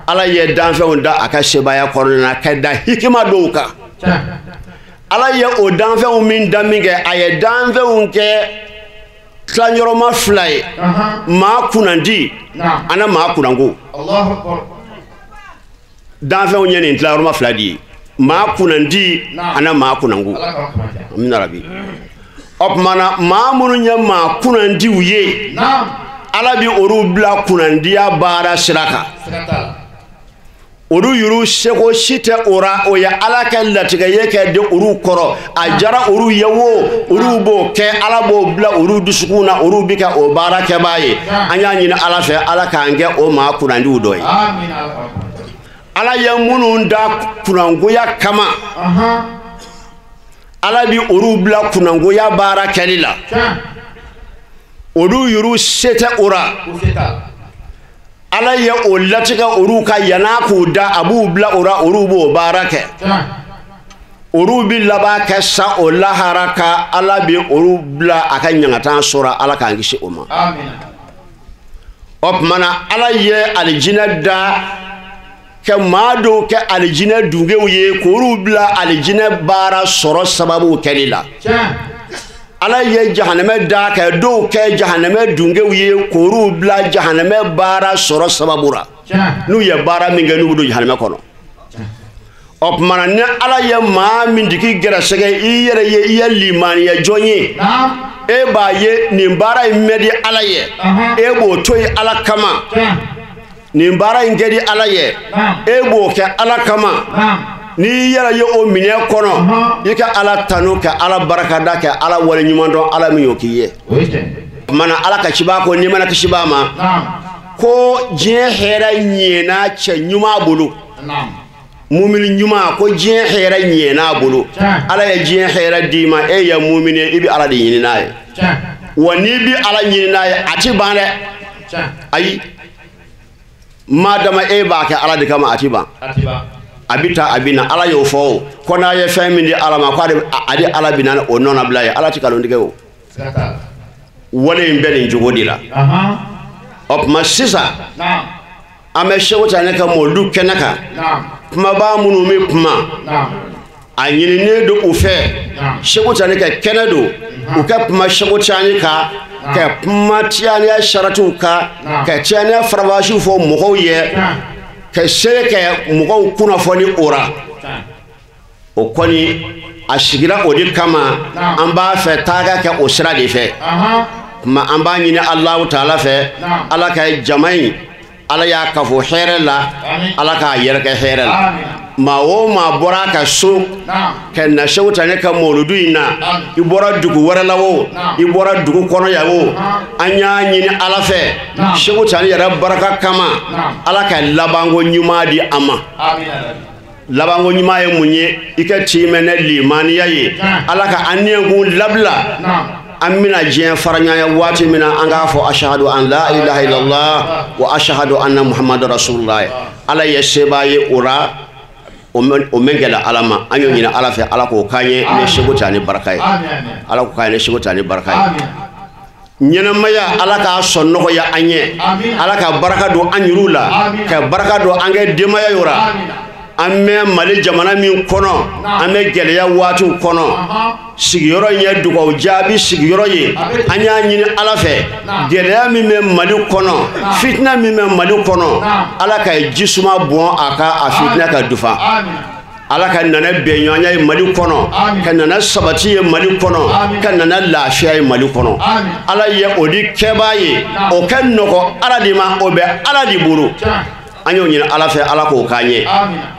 ala ye danfɛnw da a ka sebaya kɔnɔna na ka da hikima dɔw kan ala ye o danfɛnw min da min kɛ a ye danfɛnw kɛ tilayɔrɔma 2 ye maa kunnandi ani maa kunnanko danfɛnw ye nin tilayɔrɔma 2 de ye maa kunnandi ani maa kunnanko amina rabi o tuma na maa minnu ye maa kunnandiw ye ala bi olu bila kunnandiya baara sira kan olu yuru seko si tɛ ora o ye ala ka latigɛ ye kɛ de olu kɔrɔ a jara olu ye wo olu b'o kɛ ala b'o bila olu dusukun na olu bi ka o baara kɛbaa ye an y'a ɲini ala fɛ ala k'an kɛ o maa kunnandiw dɔ ye ala ye minnu da kunnangoya kama ala bi olu bila kunnangoya baara kɛli la olu yuru se tɛ ora ala ye o latigɛ olu ka yana k'u da a b'u bila ora olu b'o baara kɛ olu bi laban kɛ sa o lahara ka ala bi olu bila a ka ɲangatan sɔrɔ ala k'an kisi o ma o tuma na ala ye alijinɛ da kɛ maa dɔw kɛ alijinɛ dungew ye k'olu bila alijinɛ baara sɔrɔ sababu kɛli la ala ye jahanamɛ da kɛ dɔw kɛ jahanamɛ dungew ye k'olu bila jahanamɛ baara sɔrɔ sababu ra n'u ye baara min kɛ n'u bɛ don jahanamɛ kɔnɔ o tuma na ni ala ye maa min digi gɛrɛsɛgɛ i yɛrɛ ye i ye limaniya jɔn ye e b'a ye nin baara in mɛ di ala ye e b'o to yen ala kama nin baara in kɛ di ala ye e b'o kɛ ala kama ni yɛrɛ ye o minɛ kɔnɔ i ka ala tanu ka ala barakada ka ala wale ɲuman dɔn ala min y'o k'i ye mana ala ka ciba ko ni mana kisiba ma ko diɲɛ hɛrɛ ɲɛna cɛ ɲuman bolo mumini ɲuman ko diɲɛ hɛrɛ ɲɛna bolo ala ye diɲɛ hɛrɛ d'i ma e ye mumini i bɛ ala de ɲini n'a ye wa n'i bɛ ala ɲini n'a ye a ti ban dɛ ayi madama e b'a kɛ ala de kama a ti ban a bi taa a bi na ala y'o fɔ o ko n'a ye fɛn min di ala ma ko a di ala bina o nɔnɔ bila ye ala ti kalon tigɛ o wale in bɛ nin cogo de la o tuma sisan an bɛ Seku Tijani ka mɔlidu kɛnɛ kan kumaba minnu bɛ kuma a ɲininen don u fɛ Seku Tijani ka kɛnɛ don u ka kuma Seku Tijani kan ka kuma Tijaniya saratiw kan ka Tijaniya farabasiw fɔ mɔgɔw ye ka se ka mɔgɔw kunnafoni o ra o kɔni a sigira o de kama an b'a fɛ taa ka kɛ o sira de fɛ kuma an b'a ɲini Alahu Taala fɛ ala ka jama in ala y'a kafo hɛrɛ la ala k'a yɛrɛ kɛ hɛrɛ la maa o maa bɔra ka so ka na Seku Tijani ka mɔludu in na i bɔra dugu wɛrɛ la o i bɔra dugu kɔnɔ yan o an y'a ɲini ala fɛ Seku Tijani yɛrɛ baraka kama ala ka labanko ɲuman di a ma labanko ɲuman ye mun ye i ka timɛnɛ limaniya ye ala ka an ɲɛkun labila an bɛna diɲɛ fara ɲɔgɔn waati min na an k'a fɔ ashahadu an la ilaha illallah wa ashahadu anna muhammadu rasulullah ala ye sebaa ye o ra o mɛn gɛlɛ ala ma an y'o ɲini ala fɛ ala k'o k'an ye ni Seku Tijani baraka ye ala k'o k'an ye ni Seku Tijani baraka ye ɲɛnɛmaya ala k'a sɔn nɔgɔya an ye ala ka baraka don an yɛrɛw la ka baraka don an kɛ denbaya yɔrɔ an bɛ Mali jamana min kɔnɔ an bɛ gɛlɛya waatiw kɔnɔ sigiyɔrɔ in ye dugawu jaabi sigiyɔrɔ ye an y'a ɲini ala fɛ gɛlɛya min bɛ Mali kɔnɔ fitina min bɛ Mali kɔnɔ ala ka jisuma bɔn a ka a fitina ka dufa ala ka nana bɛnɲɔgɔnya ye Mali kɔnɔ ka nana sabati ye Mali kɔnɔ ka nana lafiya ye Mali kɔnɔ ala ye o di kɛbaa ye o ka nɔgɔ ala de ma o bɛ ala de bolo an y'o ɲini ala fɛ ala k'o k'an ye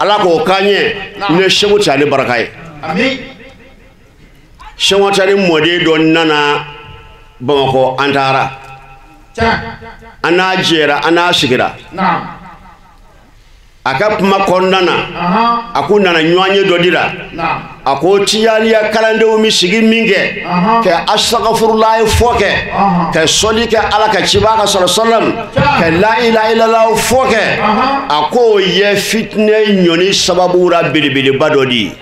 ala k'o k'an ye ni Seku Tijani baraka ye Seku Tijani mɔden dɔ nana Bamakɔ an taara an n'a jɛra an n'a sigira a ka kuma kɔnɔna na a ko nana ɲɔgɔn ye dɔ dira a ko Tijaniya kalandenw bɛ sigi min kɛ ka astagfirullah fɔ kɛ ka sɔli kɛ ala ka ciba ka sallam ka la ilaha illallah fɔ kɛ a ko ye fitinɛ ɲɔni sababu ra belebeleba dɔ di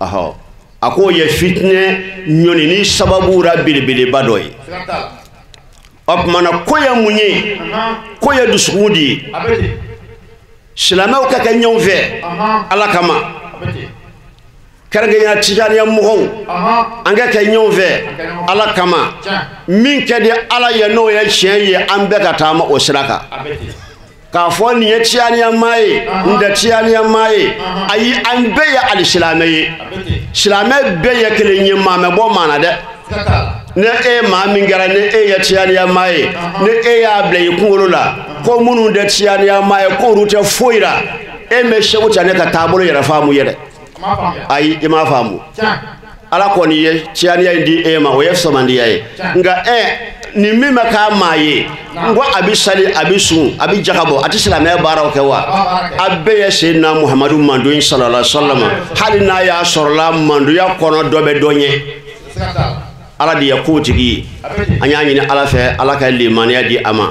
ahɔ a ko ye fitinɛ ɲɔni ni sababu ra belebeleba dɔ ye o kumana ko ye mun ye ko ye dusukun di ye silamɛw ka kɛ ɲɔgɔn fɛ ala kama kɛrɛnkɛrɛnya Tijaniya mɔgɔw an ka kɛ ɲɔgɔn fɛ ala kama min ka di ala ye n'o ye tiɲɛ ye an bɛɛ ka taama o sira kan k'a fɔ nin ye Tijaniya maa ye nin tɛ Tijaniya maa ye ayi an bɛɛ ye alisilamɛ ye silamɛ bɛɛ ye kelen ye maa mɛ bɔ maa na dɛ ne e maa min kɛra ni e ye Tijaniya maa ye ni e y'a bila i kunkolo la ko minnu tɛ Tijaniya maa ye k'olu tɛ foyi la e mɛ Seku Tijani ka taabolo yɛrɛ faamu ye dɛ ayi i m'a faamu ala kɔni ye Tijaniya in di e ma o ye samandiya ye nka nin min bɛ k'a maa ye n ko a bɛ sali a bɛ sun a bɛ jakabɔ a tɛ silamɛya baaraw kɛ wa a bɛɛ ye Seydina Muhamadu mandon sallallahu alaihi wasallam hali n'a y'a sɔrɔla mandonya kɔnɔ dɔ bɛ dɔ ɲɛ ala de ye ko tigi ye an y'a ɲini ala fɛ ala ka limaniya di a ma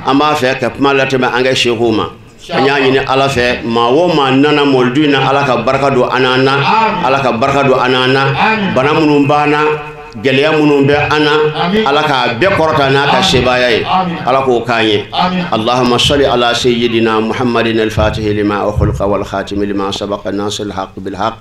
an b'a fɛ ka kuma latɛmɛ an ka sekuw ma an y'a ɲini ala fɛ maa o maa nana mɔlidu in na ala ka baraka don an n'an na ala ka baraka don an n'an na bana minnu b'an na gɛlɛya minnu bɛ an na ala k'a bɛɛ kɔrɔta n'a ka sebaaya ye ala k'o k'an ye allahumma salli ala sayyidina muhammadin al-fatihi lima ukhliqa wal khatimi lima sabaqa nasir al-haqq bil haqq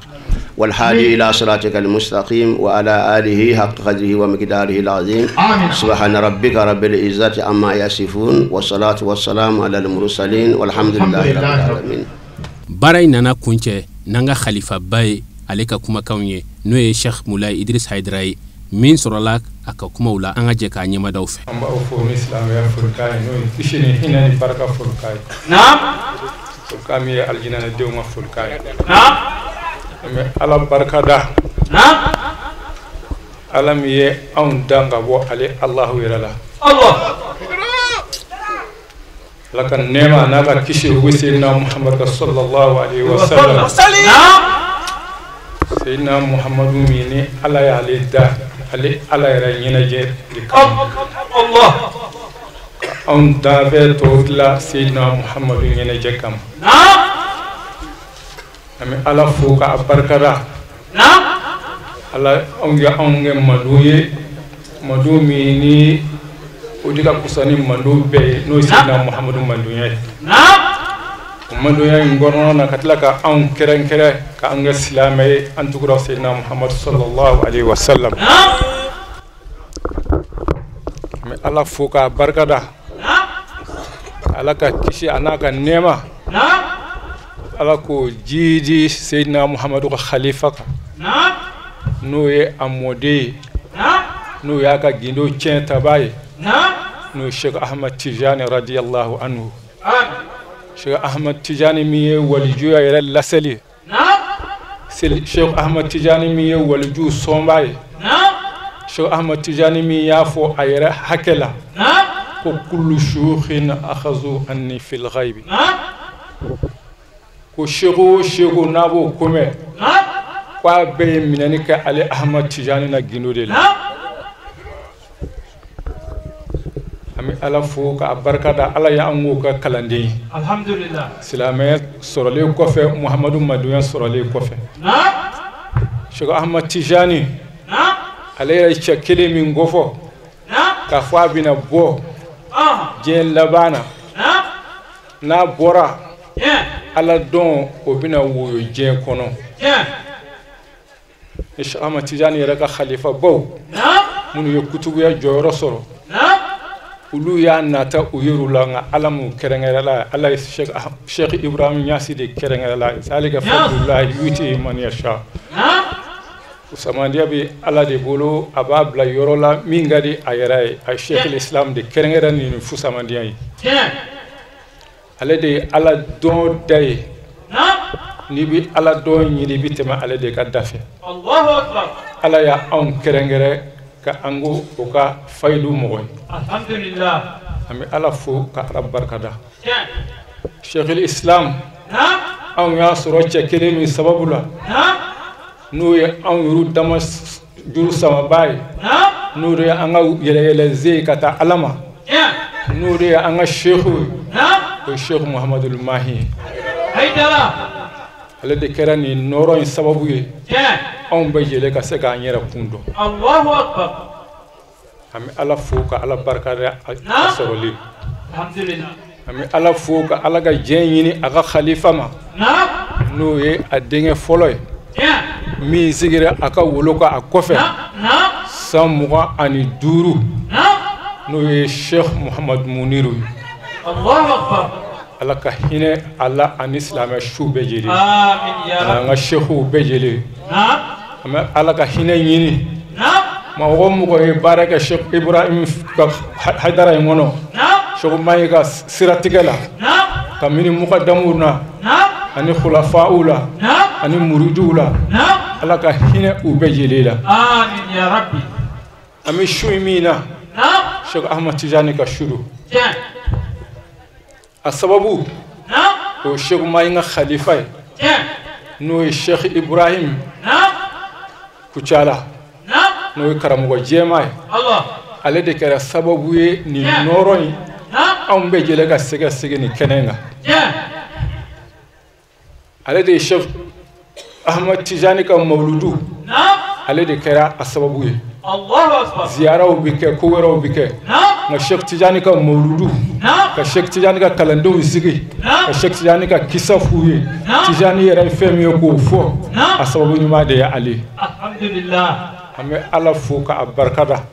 والهادي إلى صراطك المستقيم وعلى آله حق قدره ومقداره العظيم سبحان ربك رب العزة عما يصفون والصلاة والسلام على المرسلين والحمد لله رب العالمين barai nana kunche nanga khalifa bay aleka kuma kawnye noye Sheikh Moulay Idris Haidara min sorala aka kuma wula an aje ka nyama daw fe amba o fo islam ya furkay no tishini hinani baraka furkay naam furkami aljina de ma furkay naam mais ala barka da naam alam ye on danga bo ale allah wirala allah lakan nema naka kishi wisina muhammad sallallahu alaihi wasallam naam sayyidina muhammadu mini ala ya le da ale ala ya nyina je Allah an danfɛn tɔw la Seydina Muhamadu ɲɛnajɛ kama. An bɛ Ala fo k'a barikada. Ala anw ye anw kɛ madu ye, madu min ni o de ka kusa ni madu bɛɛ ye n'o ye Seydina Muhamadu madunya ye. O madunya in kɔnɔna na ka tila ka anw kɛrɛnkɛrɛn k'an kɛ silamɛ ye an tugura Seydina Muhamadu sallallahu alaihi wa sallam. An bɛ Ala fo k'a barikada. Ala ka kisi a n'a ka nɛɛma. Ala ko jidi Seydina Muhamadu ka khalifa kan. N'o ye a mɔden ye, n'o y'a ka gindo tiɲɛ taba ye, n'o ye Sheikh Ahmad Tijani radiyallahu anhu. Sheikh Ahmad Tijani min ye walijuya yɛrɛ laseli ye, Sheikh Ahmad Tijani min ye waliju sɔnba ye, Sheikh Ahmad Tijani min y'a fɔ a yɛrɛ hakɛ la ko kullu shuyukhin akhazu anni fil ghaibi, ko Sheikh o Sheikh n'a b'o ko mɛn ko a bɛɛ ye minɛni kɛ ale Ahmad Tijani na gindo de la. An bɛ Ala fo k'a barikada. Ala y'an k'o ka kalanden ye. Alhamdulillah. Silamɛya sɔrɔlen kɔfɛ, Muhamadu madunya sɔrɔlen kɔfɛ, Sheikh Ahmad Tijani ale ye cɛ kelen min kofɔ k'a fɔ a bɛna bɔ diɲɛ laban na, n'a bɔra Ala dɔn o bɛna woyo diɲɛ kɔnɔ. Sheikh Ahmad Tijani yɛrɛ ka khalifa baw minnu ye kutubuya jɔyɔrɔ sɔrɔ, olu y'a nata u yer'u la, nka Ala m'u kɛrɛnkɛrɛnla. Ala ye Sheikh Ibrahim Ɲasi de kɛrɛnkɛrɛnla. Zalika fadlullahi yu'tihi man yasha. Samandiya bɛ Ala de bolo, a b'a bila yɔrɔ la min ka di a yɛrɛ ye. A ye Sheikh Islam de kɛrɛnkɛrɛn nin fusamandiya ye. Ale de ye Ala dɔn da ye. N'i bɛ Ala dɔn ɲini i bɛ tɛmɛ ale de ka da fɛ. Ala y'a anw kɛrɛnkɛrɛn ka an ko o ka fayidu mɔgɔ ye. Alhamdulillah. An bɛ Ala fo ka Ala barikada. Sheikh Islam anw y'a sɔrɔ cɛ kelen min sababu la, n'o ye anw yɛrɛ dama juru samaba ye, n'o de ye an ka yɛlɛyɛlɛ ze ka taa Ala ma, n'o de ye an ka Sheikh ye, o ye Sheikh Muhammadul Mahi ye. Ale de kɛra nin nɔrɔ in sababu ye anw bɛ yɛlɛ ka se k'an yɛrɛ kun dɔn. Allahu akbar. An bɛ Ala fo ka Ala barikada a sɔrɔli. Alhamdulillah. An bɛ Ala fo ka Ala ka diɲɛ ɲini a ka khalifa ma, n'o ye a denkɛ fɔlɔ ye, min sigira a ka wolo kan a kɔfɛ san 25, n'o ye Sheikh Muhammad Muniru ye. Allahu akbar. Ala ka hinɛ ala ani silamɛ su bɛɛ jeli, an ka sheikhu bɛɛ jeli. An bɛ Ala ka hinɛ ɲini mɔgɔ mɔgɔ ye baara kɛ Sheikh Ibrahim ka Haidara in kɔnɔ, Sheikh Mahi ka siratigɛ la, ka mini mukadamuw na ani khulafa'u la ani muridiw la, Ala ka hinɛ u bɛɛ jeli la. Amin ya rabbi. An bɛ su min na Sheikh Ahmad Tijani ka su don. A sababu o Sheikh Mahi ka khalifa ye, n'o ye Sheikh Ibrahim Kucala, n'o ye karamɔgɔ jɛma ye. Ale de kɛra sababu ye nin nɔrɔ in anw bɛ jɛlɛ ka sɛgɛsɛgɛ nin kɛnɛ in kan. Ale de ye Sheikh Ahmad Tijani ka mawludu, ale de kɛra a sababu ye. Ziyaraw bɛ kɛ, ko wɛrɛw bɛ kɛ, nka Sheikh Tijani ka mawludu, ka Sheikh Tijani ka kalandenw sigi, ka Sheikh Tijani ka kisa f'u ye. Tijani yɛrɛ ye fɛn min ye k'o fɔ, a sababu ɲuman de ye ale. Alhamdulillah. An bɛ Ala fo k'a barikada.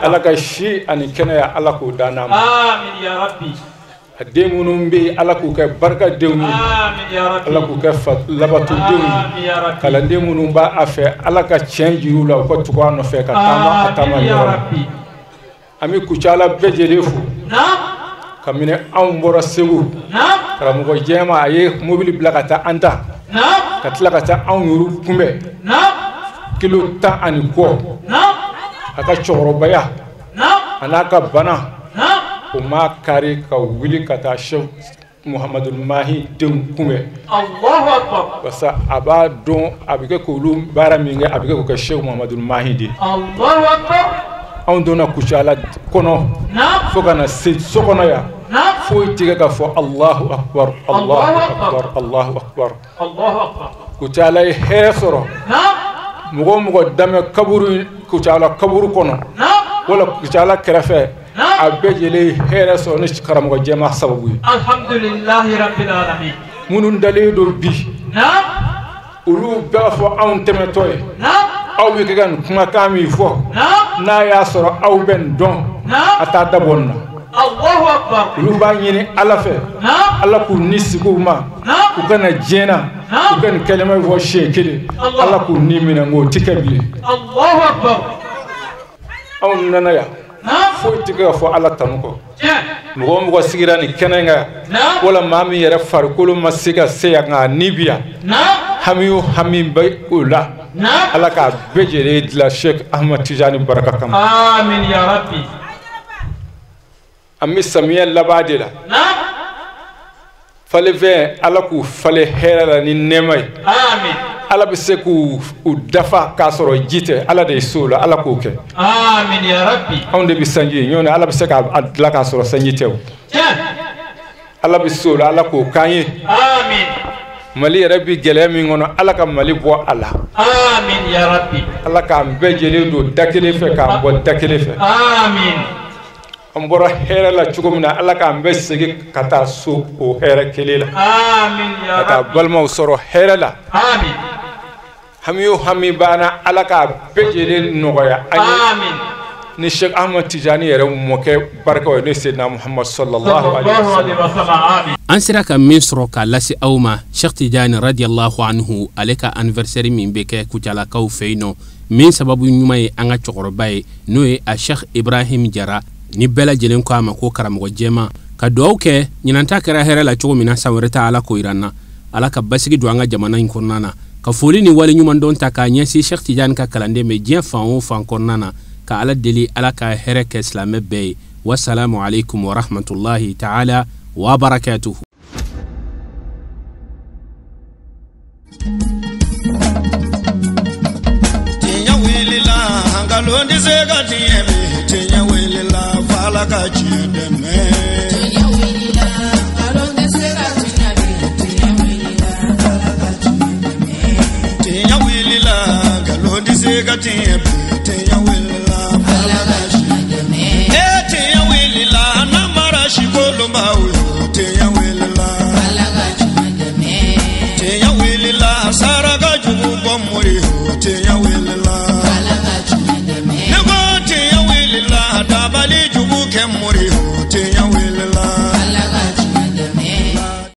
Ala ka si ani kɛnɛya Ala k'o da n'a ma. Amin ya rabbi. A den minnu bɛ yen Ala k'u kɛ barikadenw ye, Ala k'u kɛ labatodenw ye, kalanden minnu b'a fɛ Ala ka tiɲɛ jira u la u ka tugu a nɔfɛ ka taama a taama yɔrɔ la. An bɛ Kucala bɛɛ lajɛlen fo, kabini anw bɔra Segu, karamɔgɔ jɛma a ye mobili bila ka taa an ta, ka tila ka taa anw yɛrɛ kunbɛn kilo 10 ani kɔ, a ka cɛkɔrɔbaya a n'a ka bana. O ma kari ka wuli ka taa Sheikh Muhammadul Mahi denw kunbɛn. Allahu akbar. Wasa a b'a dɔn a bɛ kɛ k'olu baara min kɛ a bɛ kɛ k'o kɛ Sheikh Muhammadul Mahi de. Allahu akbar. anw donna kucala kɔnɔ fo kana se so kɔnɔ ya foyi tigɛ ka fɔ Allahu akbar Allahu akbar Allahu akbar kucala ye hɛrɛ sɔrɔ mɔgɔ mɔgɔ dame kaburu kucala kaburu kɔnɔ wala kucala kɛrɛfɛ a bɛɛ lajɛlen hɛrɛ sɔrɔ ni karamɔgɔ jɛma sababu ye alhamdulillahi rabbil alamin minnu dalen don bi olu bɛɛ fɔ anw tɛmɛtɔ ye aw bɛ kɛ ka nin kumakan min fɔ n'a y'a sɔrɔ aw bɛ nin dɔn a t'a dabɔ nin na Allahu akbar olu b'a ɲini Ala fɛ Ala k'u ni sigi u ma u kana diɲɛ na u ka nin kɛlɛma fɔ siɲɛ kelen Ala k'u ni minɛ nk'o tɛ kɛ bilen Allahu akbar anw nana yan foyi tɛ ka fɔ Ala tanu kɔ mɔgɔ o mɔgɔ sigira nin kɛnɛ kan wala maa min yɛrɛ farikolo ma se ka se yan nka ni bi yan hami o hami bɛ o la Ala k'a bɛɛ lajɛlen dilan Sheikh Ahmad Tijani barika kama amin ya rabbi an bɛ samiyɛ laban de la falefɛn Ala k'u falen hɛrɛ la ni nɛɛma ye amin Ala bɛ se k'u dafa k'a sɔrɔ ji tɛ Ala de ye so la Ala k'o kɛ amin ya rabbi anw de bɛ sanji ye ɲɔgɔn Ala bɛ se k'a dilan k'a sɔrɔ sanji tɛ o Ala bɛ so la Ala k'o k'an ye amin Mali yɛrɛ bi gɛlɛya min kɔnɔ Ala ka Mali bɔ a la amin ya rabbi Ala k'an bɛɛ lajɛlen don da kelen fɛ k'an bɔ da kelen fɛ amin an bɔra hɛrɛ la cogo min na Ala k'an bɛɛ segin ka taa so o hɛrɛ kelen la amin ya rabbi ka taa balimaw sɔrɔ hɛrɛ la amin hami o hami banna Ala k'a bɛɛ lajɛlen nɔgɔya an ye amin ni Sheikh Ahmad Tijani yɛrɛ mɔkɛ barikaw ye ne Seydina Muhammad sallallahu alaihi wasallam an sera ka min sɔrɔ k'a lase aw ma Sheikh Tijani radiyallahu anhu ale ka anniversaire min bɛ kɛ kucalakaw fɛ yen nɔ min sababu ɲuman ye an ka cɛkɔrɔba ye n'o ye a Sheikh Ibrahim Jara ni bɛɛ lajɛlen ko a ma ko karamɔgɔ jɛma ka dugawu kɛ ɲinanta kɛra hɛrɛ la cogo min na san wɛrɛ ta Ala k'o yira n na Ala ka basigi don an ka jamana in kɔnɔna na ka foli ni wale ɲuman dɔn ta k'a ɲɛsin Sheikh Tijani ka kalanden bɛ diɲɛ fan o fan kɔnɔna na ka Ala deli Ala ka hɛrɛ kɛ silamɛ bɛɛ ye wassalamu alaikum wa rahmatullahi ta'ala wa barakatuhu tinya wilila ngalondi sega tinya wilila fala ka chideme tinya wilila ngalondi sega tinya wilila fala ka chideme tinya wilila ngalondi sega tinya wilila fala ka chideme tinya wilila namara shikolomba